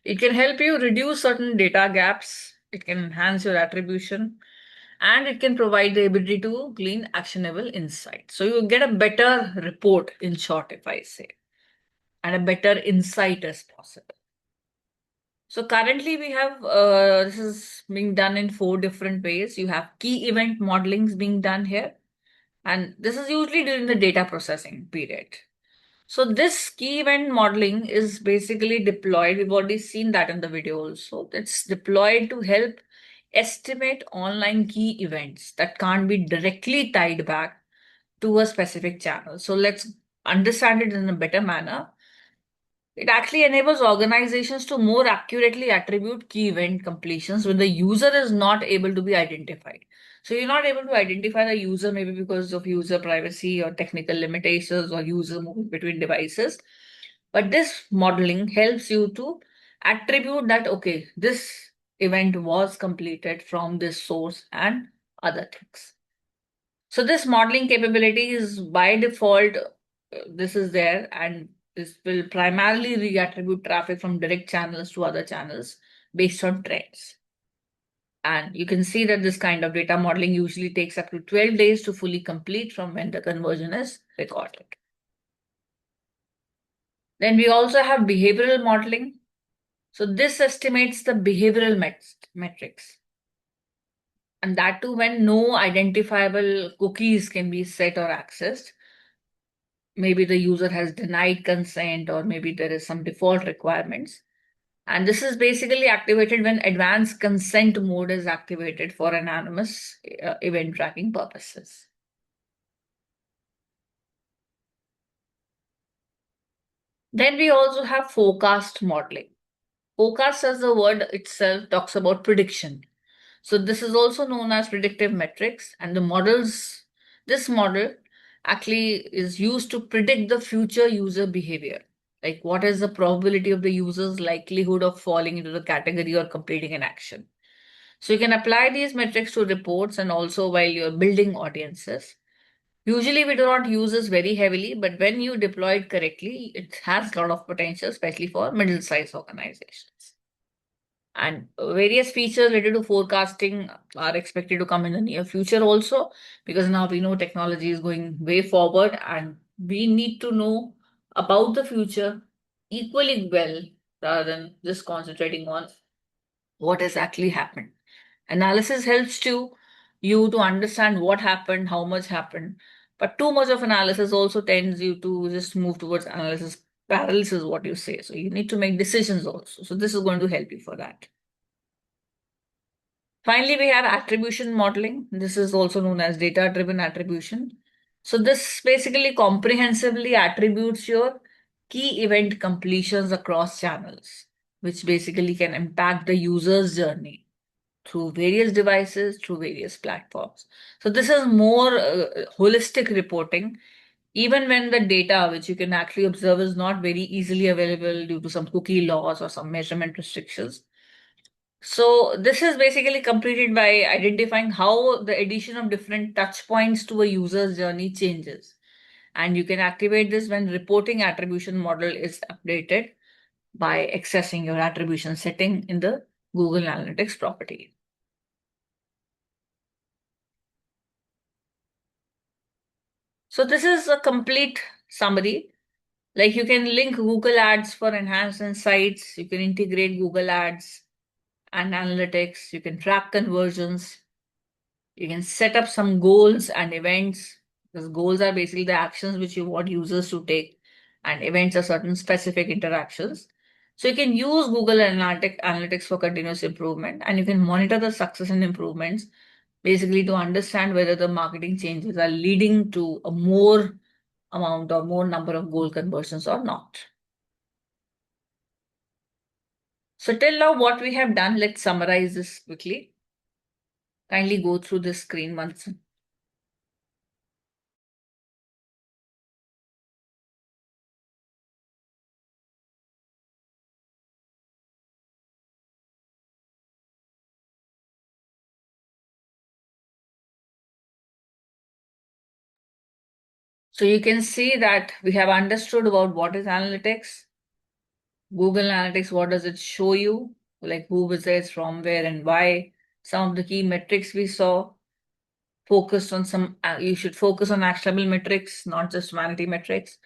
It can help you reduce certain data gaps. It can enhance your attribution, and it can provide the ability to glean actionable insights. So you get a better report, in short, if I say, and a better insight as possible. So currently we have this is being done in 4 different ways. You have key event modelings being done here, and this is usually during the data processing period. So this key event modeling is basically deployed. We've already seen that in the video also. It's deployed to help estimate online key events that can't be directly tied back to a specific channel. So let's understand it in a better manner. It actually enables organizations to more accurately attribute key event completions when the user is not able to be identified. So you're not able to identify the user maybe because of user privacy or technical limitations or user moving between devices. But this modeling helps you to attribute that, okay, this event was completed from this source and other things. So this modeling capability is by default, this is there, and this will primarily reattribute traffic from direct channels to other channels based on trends. And you can see that this kind of data modeling usually takes up to 12 days to fully complete from when the conversion is recorded. Then we also have behavioral modeling. So this estimates the behavioral metrics. And that too when no identifiable cookies can be set or accessed. Maybe the user has denied consent, or maybe there is some default requirements. And this is basically activated when advanced consent mode is activated for anonymous event tracking purposes. Then we also have forecast modeling. Forecast, as the word itself talks about prediction. So this is also known as predictive metrics, and this model actually is used to predict the future user behavior. Like what is the probability of the user's likelihood of falling into the category or completing an action. So you can apply these metrics to reports and also while you're building audiences. Usually we do not use this very heavily, but when you deploy it correctly, it has a lot of potential, especially for middle-sized organizations. And various features related to forecasting are expected to come in the near future also, because now we know technology is going way forward and we need to know about the future equally well rather than just concentrating on what has actually happened. Analysis helps you to understand what happened, how much happened, but too much of analysis also tends you to just move towards analysis paralysis, what you say. So you need to make decisions also. So this is going to help you for that. Finally, we have attribution modeling. This is also known as data-driven attribution. So this basically comprehensively attributes your key event completions across channels, which basically can impact the user's journey through various devices, through various platforms. So this is more holistic reporting, even when the data, which you can actually observe, is not very easily available due to some cookie laws or some measurement restrictions. So this is basically completed by identifying how the addition of different touch points to a user's journey changes. And you can activate this when reporting attribution model is updated by accessing your attribution setting in the Google Analytics property. So this is a complete summary. Like you can link Google Ads for enhanced insights. You can integrate Google Ads and analytics. You can track conversions. You can set up some goals and events, because goals are basically the actions which you want users to take, and events are certain specific interactions. So you can use Google Analytics for continuous improvement, and you can monitor the success and improvements basically to understand whether the marketing changes are leading to a more amount or more number of goal conversions or not. So till now, what we have done, let's summarize this quickly. Kindly go through this screen once. So you can see that we have understood about what is analytics. Google Analytics, what does it show you? Like who visits, from where, and why. Some of the key metrics we saw focused on you should focus on actionable metrics, not just vanity metrics.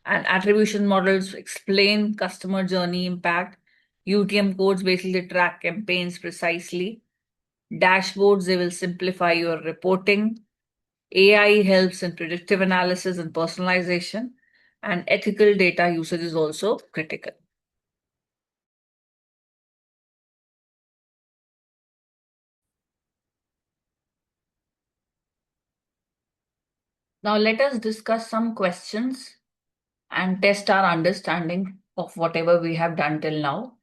And attribution models explain customer journey impact. UTM codes basically track campaigns precisely. Dashboards, they will simplify your reporting. AI helps in predictive analysis and personalization. And ethical data usage is also critical. Now, let us discuss some questions and test our understanding of whatever we have done till now.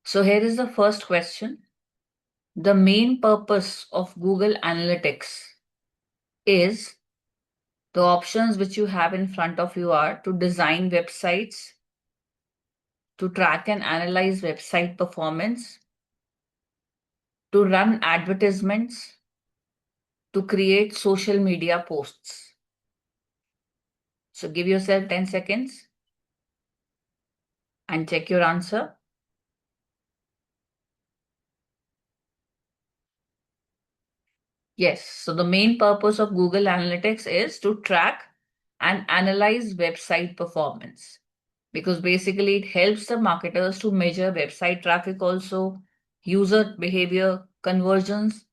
So, here is the first question. The main purpose of Google Analytics is the options which you have in front of you are to design websites, to track and analyze website performance, to run advertisements, to create social media posts. So, give yourself 10 seconds and check your answer. Yes, so the main purpose of Google Analytics is to track and analyze website performance because basically it helps the marketers to measure website traffic also, user behavior, conversions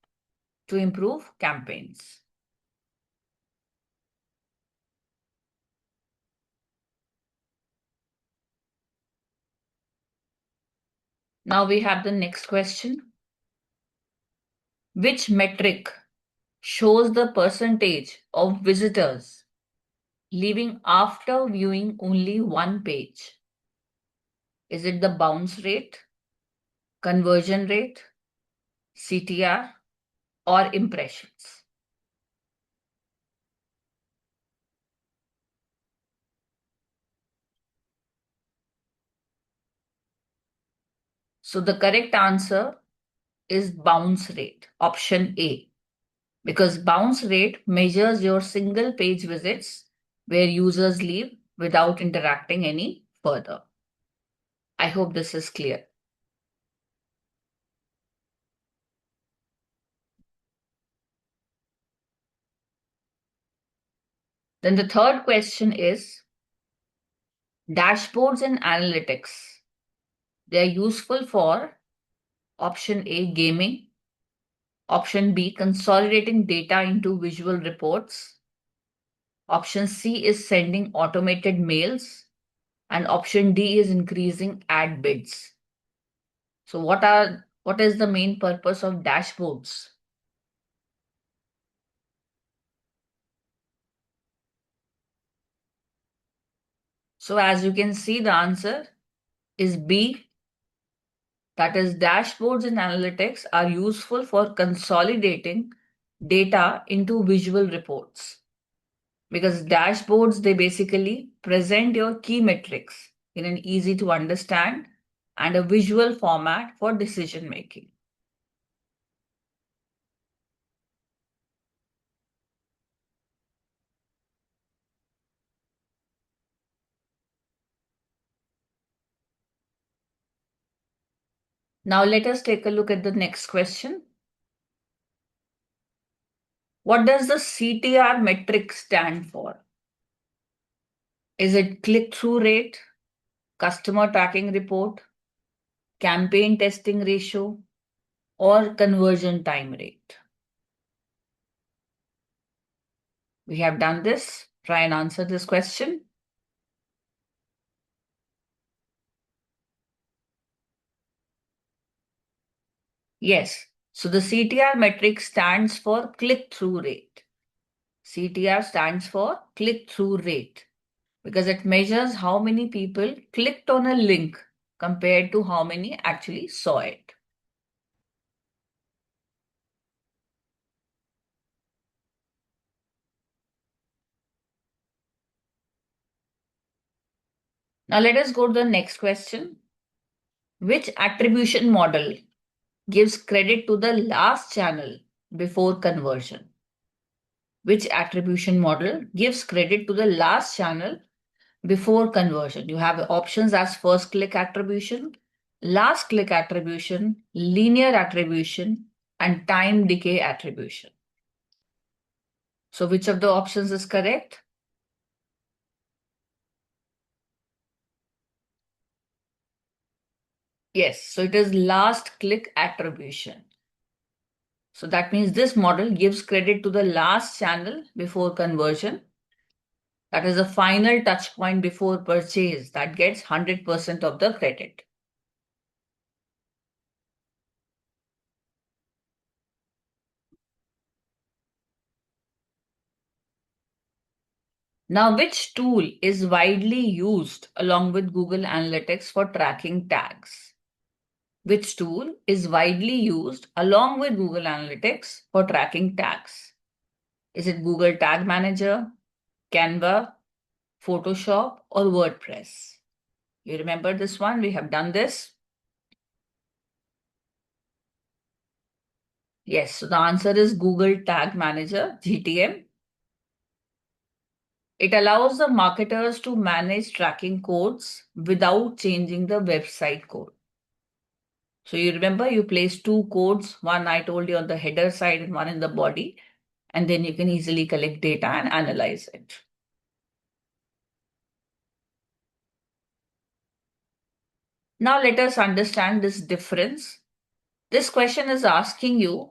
to improve campaigns. Now we have the next question. Which metric shows the percentage of visitors leaving after viewing only one page? Is it the bounce rate, conversion rate, CTR, or impressions? So the correct answer is bounce rate, option A, because bounce rate measures your single page visits where users leave without interacting any further. I hope this is clear. Then the third question is dashboards and analytics. They are useful for option A, gaming, option B, consolidating data into visual reports, option C is sending automated mails, and option D is increasing ad bids. So what is the main purpose of dashboards? So as you can see, the answer is B. That is, dashboards and analytics are useful for consolidating data into visual reports. Because dashboards, they basically present your key metrics in an easy to understand and a visual format for decision making. Now let us take a look at the next question. What does the CTR metric stand for? Is it click-through rate, customer tracking report, campaign testing ratio, or conversion time rate? We have done this. Try and answer this question. Yes. So the CTR metric stands for click-through rate. CTR stands for click-through rate because it measures how many people clicked on a link compared to how many actually saw it. Now let us go to the next question. Which attribution model gives credit to the last channel before conversion? Which attribution model gives credit to the last channel before conversion? You have options as first click attribution, last click attribution, linear attribution, and time decay attribution. So which of the options is correct? Yes, so it is last click attribution. So that means this model gives credit to the last channel before conversion. That is the final touch point before purchase that gets 100% of the credit. Now, which tool is widely used along with Google Analytics for tracking tags? Which tool is widely used along with Google Analytics for tracking tags? Is it Google Tag Manager, Canva, Photoshop, or WordPress? You remember this one? We have done this. Yes, so the answer is Google Tag Manager, GTM. It allows the marketers to manage tracking codes without changing the website code. So you remember you place two codes, one I told you on the header side and one in the body, and then you can easily collect data and analyze it. Now let us understand this difference. This question is asking you,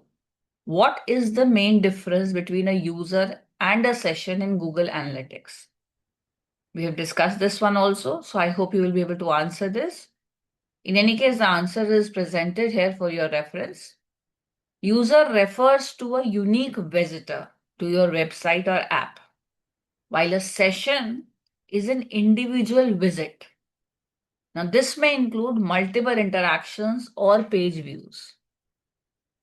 what is the main difference between a user and a session in Google Analytics? We have discussed this one also, so I hope you will be able to answer this. In any case, the answer is presented here for your reference. User refers to a unique visitor to your website or app, while a session is an individual visit. Now, this may include multiple interactions or page views.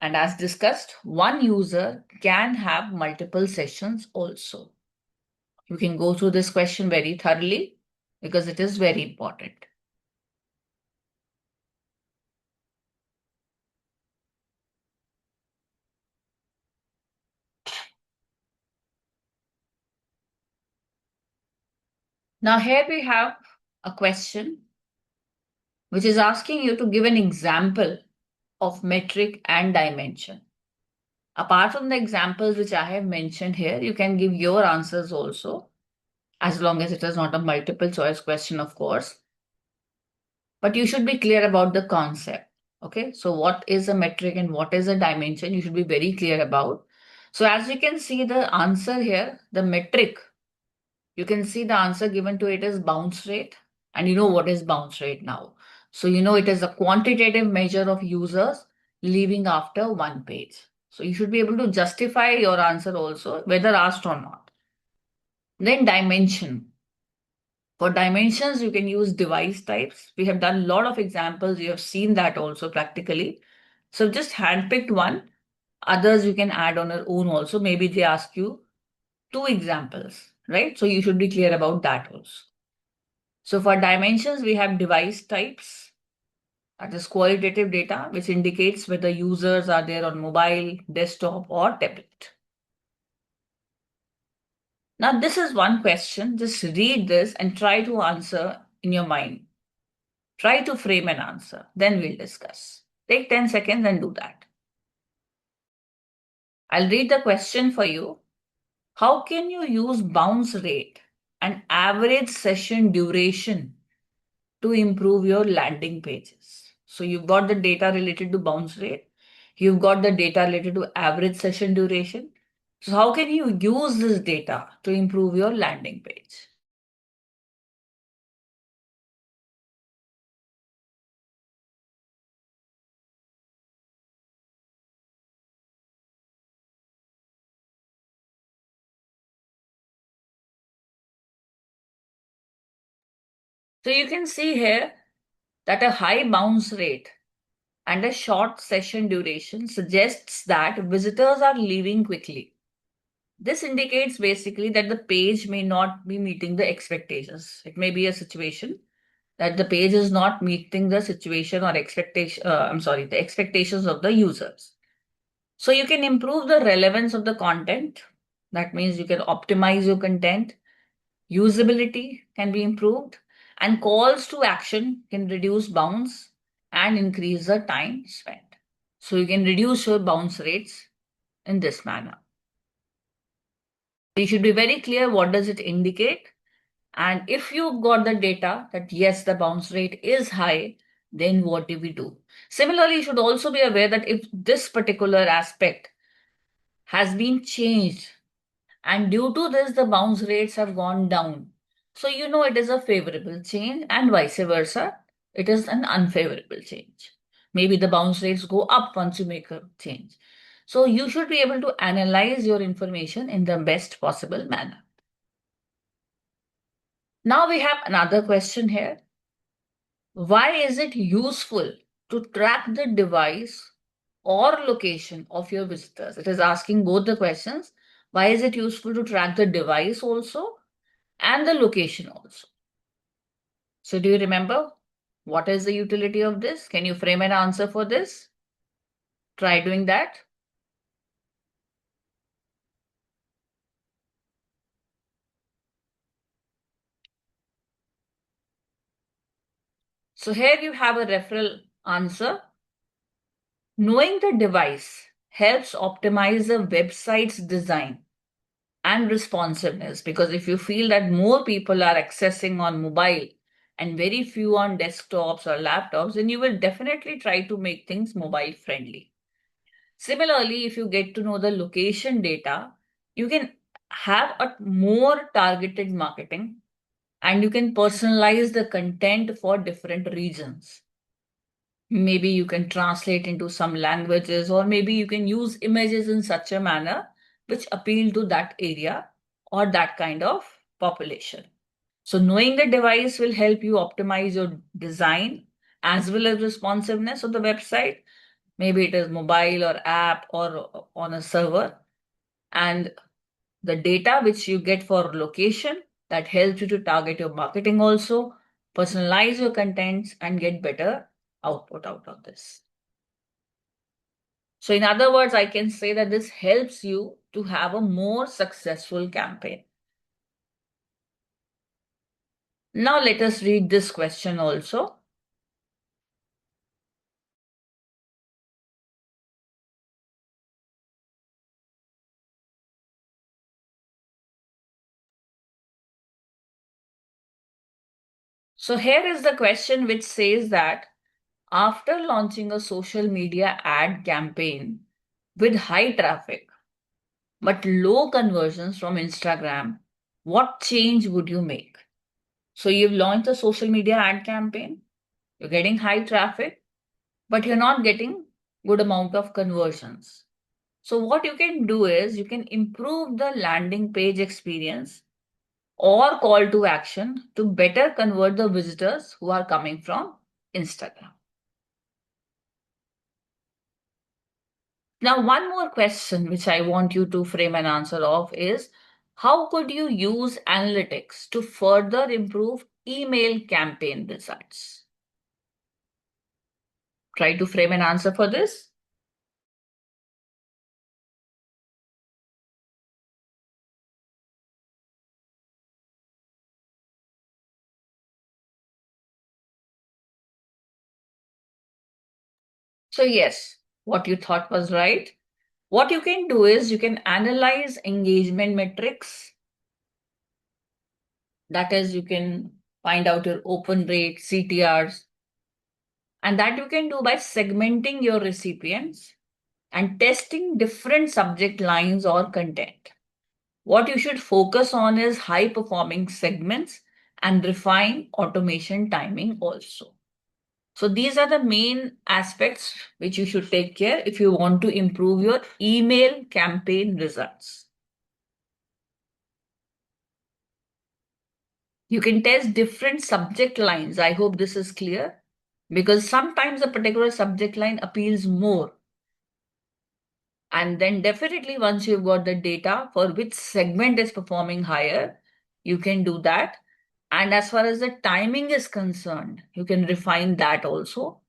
And as discussed, one user can have multiple sessions also. You can go through this question very thoroughly because it is very important. Now, here we have a question which is asking you to give an example of metric and dimension. Apart from the examples which I have mentioned here, you can give your answers also, as long as it is not a multiple choice question, of course. But you should be clear about the concept. Okay, so what is a metric and what is a dimension? You should be very clear about. So as you can see the answer here, the metric, you can see the answer given to it is bounce rate. And you know what is bounce rate now. So you know it is a quantitative measure of users leaving after one page. So you should be able to justify your answer also, whether asked or not. Then dimension. For dimensions, you can use device types. We have done a lot of examples. You have seen that also practically. So just handpicked one. Others you can add on your own also. Maybe they ask you two examples, right? So you should be clear about that also. So for dimensions, we have device types. That is qualitative data, which indicates whether users are there on mobile, desktop, or tablet. Now, this is one question. Just read this and try to answer in your mind. Try to frame an answer. Then we'll discuss. Take 10 seconds and do that. I'll read the question for you. How can you use bounce rate and average session duration to improve your landing pages? So you've got the data related to bounce rate. You've got the data related to average session duration. So how can you use this data to improve your landing page? So you can see here that a high bounce rate and a short session duration suggests that visitors are leaving quickly. This indicates basically that the page may not be meeting the expectations. It may be a situation that the page is not meeting the situation or the expectations of the users. So you can improve the relevance of the content That means you can optimize your content, usability can be improved, and calls to action can reduce bounce and increase the time spent. So you can reduce your bounce rates in this manner. You should be very clear what does it indicate. And if you got the data that yes, the bounce rate is high, then what do we do? Similarly, you should also be aware that if this particular aspect has been changed and due to this, the bounce rates have gone down. So you know it is a favorable change and vice versa. It is an unfavorable change. Maybe the bounce rates go up once you make a change. So you should be able to analyze your information in the best possible manner. Now we have another question here. Why is it useful to track the device or location of your visitors? It is asking both the questions. Why is it useful to track the device also and the location also? So do you remember what is the utility of this? Can you frame an answer for this? Try doing that. So here you have a referral answer. Knowing the device helps optimize the website's design and responsiveness, because if you feel that more people are accessing on mobile and very few on desktops or laptops, then you will definitely try to make things mobile friendly. Similarly, if you get to know the location data, you can have a more targeted marketing and you can personalize the content for different regions. Maybe you can translate into some languages, or maybe you can use images in such a manner which appeal to that area or that kind of population. So knowing the device will help you optimize your design as well as responsiveness of the website. Maybe it is mobile or app or on a server. And the data which you get for location, that helps you to target your marketing also, personalize your contents, and get better output out of this. So in other words, I can say that this helps you to have a more successful campaign. Now let us read this question also. So here is the question which says that after launching a social media ad campaign with high traffic but low conversions from Instagram, what change would you make? So you've launched a social media ad campaign, you're getting high traffic, but you're not getting good amount of conversions. So what you can do is you can improve the landing page experience or call to action to better convert the visitors who are coming from Instagram. Now, one more question which I want you to frame an answer of is, how could you use analytics to further improve email campaign results? Try to frame an answer for this. So yes, what you thought was right. What you can do is you can analyze engagement metrics. That is, you can find out your open rate, CTRs, and that you can do by segmenting your recipients and testing different subject lines or content. What you should focus on is high performing segments and refine automation timing also. So these are the main aspects which you should take care if you want to improve your email campaign results. You can test different subject lines. I hope this is clear, because sometimes a particular subject line appeals more. And then definitely once you've got the data for which segment is performing higher, you can do that. And as far as the timing is concerned, you can refine that also.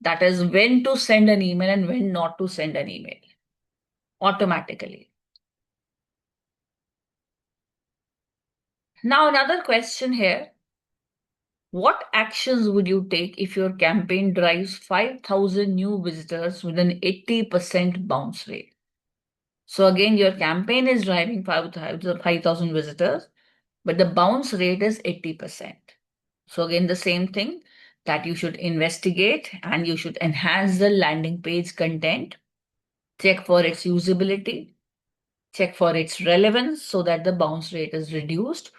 That is when to send an email and when not to send an email automatically. Now, another question here. What actions would you take if your campaign drives 5,000 new visitors with an 80% bounce rate? So again, your campaign is driving 5,000 visitors, but the bounce rate is 80%. So again, the same thing that you should investigate and you should enhance the landing page content, check for its usability, check for its relevance so that the bounce rate is reduced.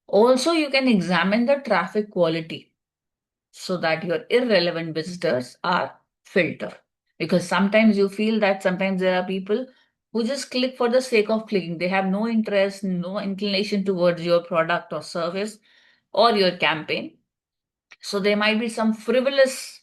Also, you can examine the traffic quality so that your irrelevant visitors are filtered. Because sometimes you feel that sometimes there are people who just click for the sake of clicking. They have no interest, no inclination towards your product or service or your campaign. So there might be some frivolous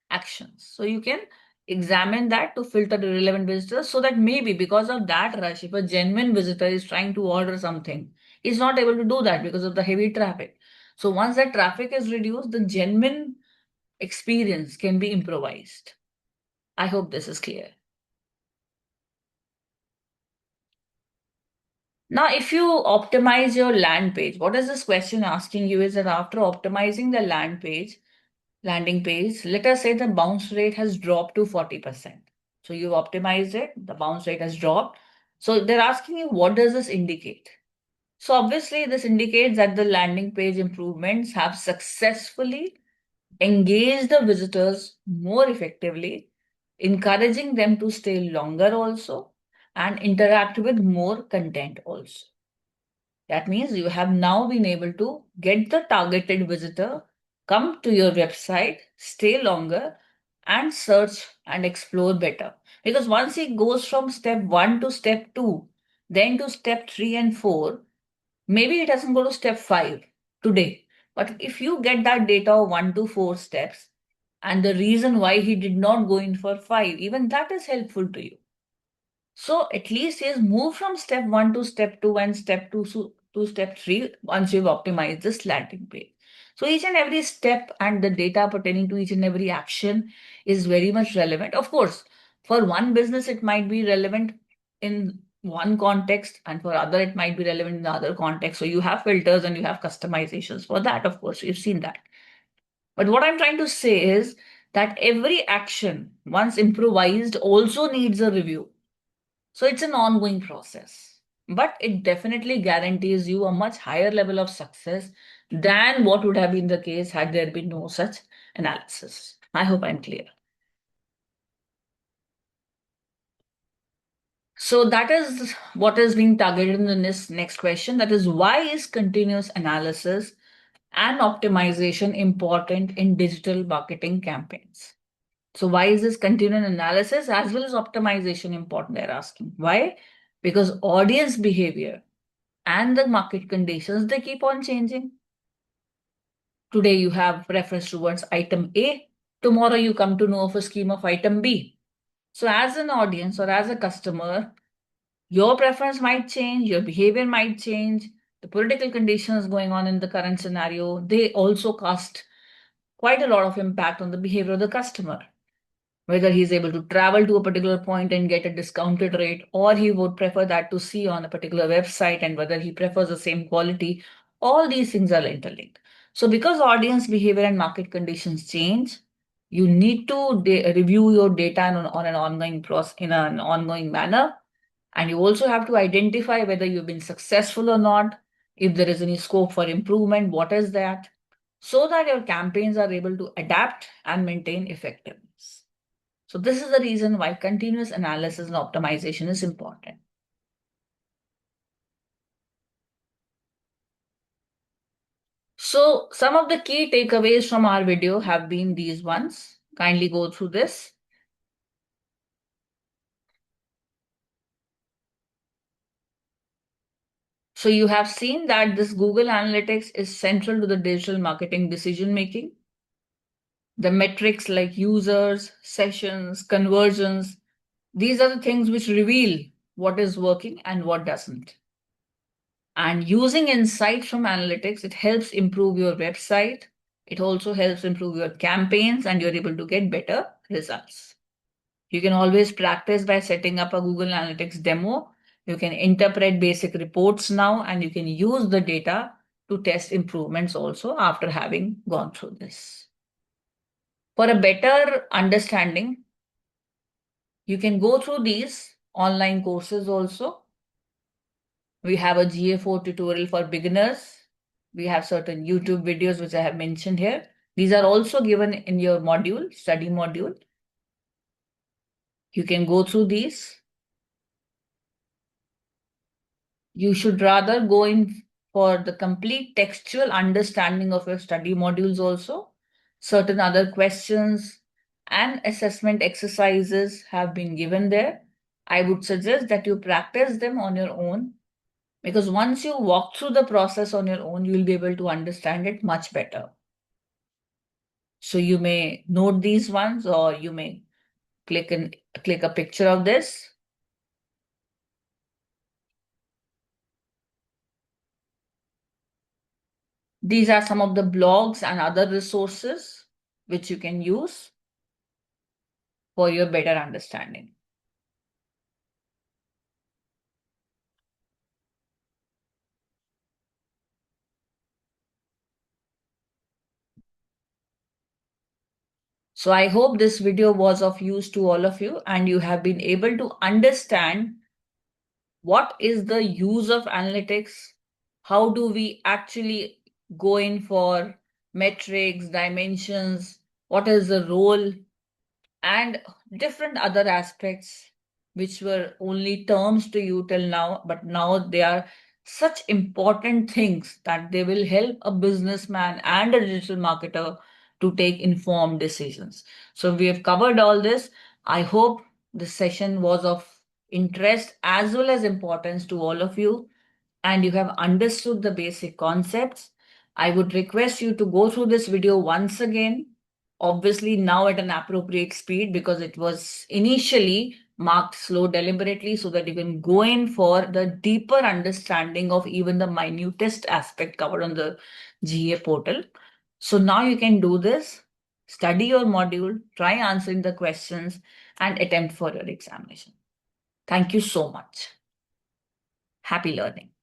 actions. So you can examine that to filter the relevant visitors so that maybe because of that rush, if a genuine visitor is trying to order something, he's not able to do that because of the heavy traffic. So once that traffic is reduced, the genuine experience can be improvised. I hope this is clear. Now, if you optimize your land page, what is this question asking you is that after optimizing the landing page, let us say the bounce rate has dropped to 40%. So you've optimized it, the bounce rate has dropped. So they're asking you, what does this indicate? So obviously, this indicates that the landing page improvements have successfully engaged the visitors more effectively, encouraging them to stay longer also and interact with more content also. That means you have now been able to get the targeted visitor come to your website, stay longer, and search and explore better. Because once he goes from step one to step two, then to step three and four, maybe he doesn't go to step five today. But if you get that data of one to four steps and the reason why he did not go in for five, even that is helpful to you. So at least he has moved from step one to step two and step two to step three once you've optimized this landing page. So each and every step and the data pertaining to each and every action is very much relevant. Of course, for one business, it might be relevant in one context, and for other, it might be relevant in the other context. So you have filters and you have customizations for that, of course. You've seen that. But what I'm trying to say is that every action, once improvised, also needs a review. So it's an ongoing process, but it definitely guarantees you a much higher level of success than what would have been the case had there been no such analysis. I hope I'm clear. So that is what is being targeted in this next question. That is, why is continuous analysis and optimization important in digital marketing campaigns? So why is this continuous analysis as well as optimization important? They're asking. Why? Because audience behavior and the market conditions, they keep on changing. Today you have preference towards item A, tomorrow you come to know of a scheme of item B. So as an audience or as a customer, your preference might change, your behavior might change, the political conditions going on in the current scenario, they also cast quite a lot of impact on the behavior of the customer. Whether he's able to travel to a particular point and get a discounted rate, or he would prefer that to see on a particular website, and whether he prefers the same quality, all these things are interlinked. So, because audience behavior and market conditions change, you need to review your data on an ongoing process in an ongoing manner, and you also have to identify whether you've been successful or not. If there is any scope for improvement, what is that? So that your campaigns are able to adapt and maintain effectiveness. So this is the reason why continuous analysis and optimization is important. So some of the key takeaways from our video have been these ones. Kindly go through this. So you have seen that this Google Analytics is central to the digital marketing decision making. The metrics like users, sessions, conversions, these are the things which reveal what is working and what doesn't. And using insight from analytics, it helps improve your website. It also helps improve your campaigns and you're able to get better results. You can always practice by setting up a Google Analytics demo. You can interpret basic reports now and you can use the data to test improvements also after having gone through this. For a better understanding, you can go through these online courses also. We have a GA4 tutorial for beginners. We have certain YouTube videos which I have mentioned here. These are also given in your module, study module. You can go through these. You should rather go in for the complete textual understanding of your study modules also. Certain other questions and assessment exercises have been given there. I would suggest that you practice them on your own, because once you walk through the process on your own, you will be able to understand it much better. So you may note these ones, or you may click a picture of this. These are some of the blogs and other resources which you can use for your better understanding. So I hope this video was of use to all of you and you have been able to understand what is the use of analytics, how do we actually go in for metrics, dimensions, what is the role, and different other aspects which were only terms to you till now, but now they are such important things that they will help a businessman and a digital marketer to take informed decisions. So we have covered all this. I hope this session was of interest as well as importance to all of you, and you have understood the basic concepts. I would request you to go through this video once again, obviously now at an appropriate speed, because it was initially marked slow deliberately, so that you can go in for the deeper understanding of even the minutest aspect covered on the GA portal. So now you can do this, study your module, try answering the questions, and attempt for your examination. Thank you so much. Happy learning.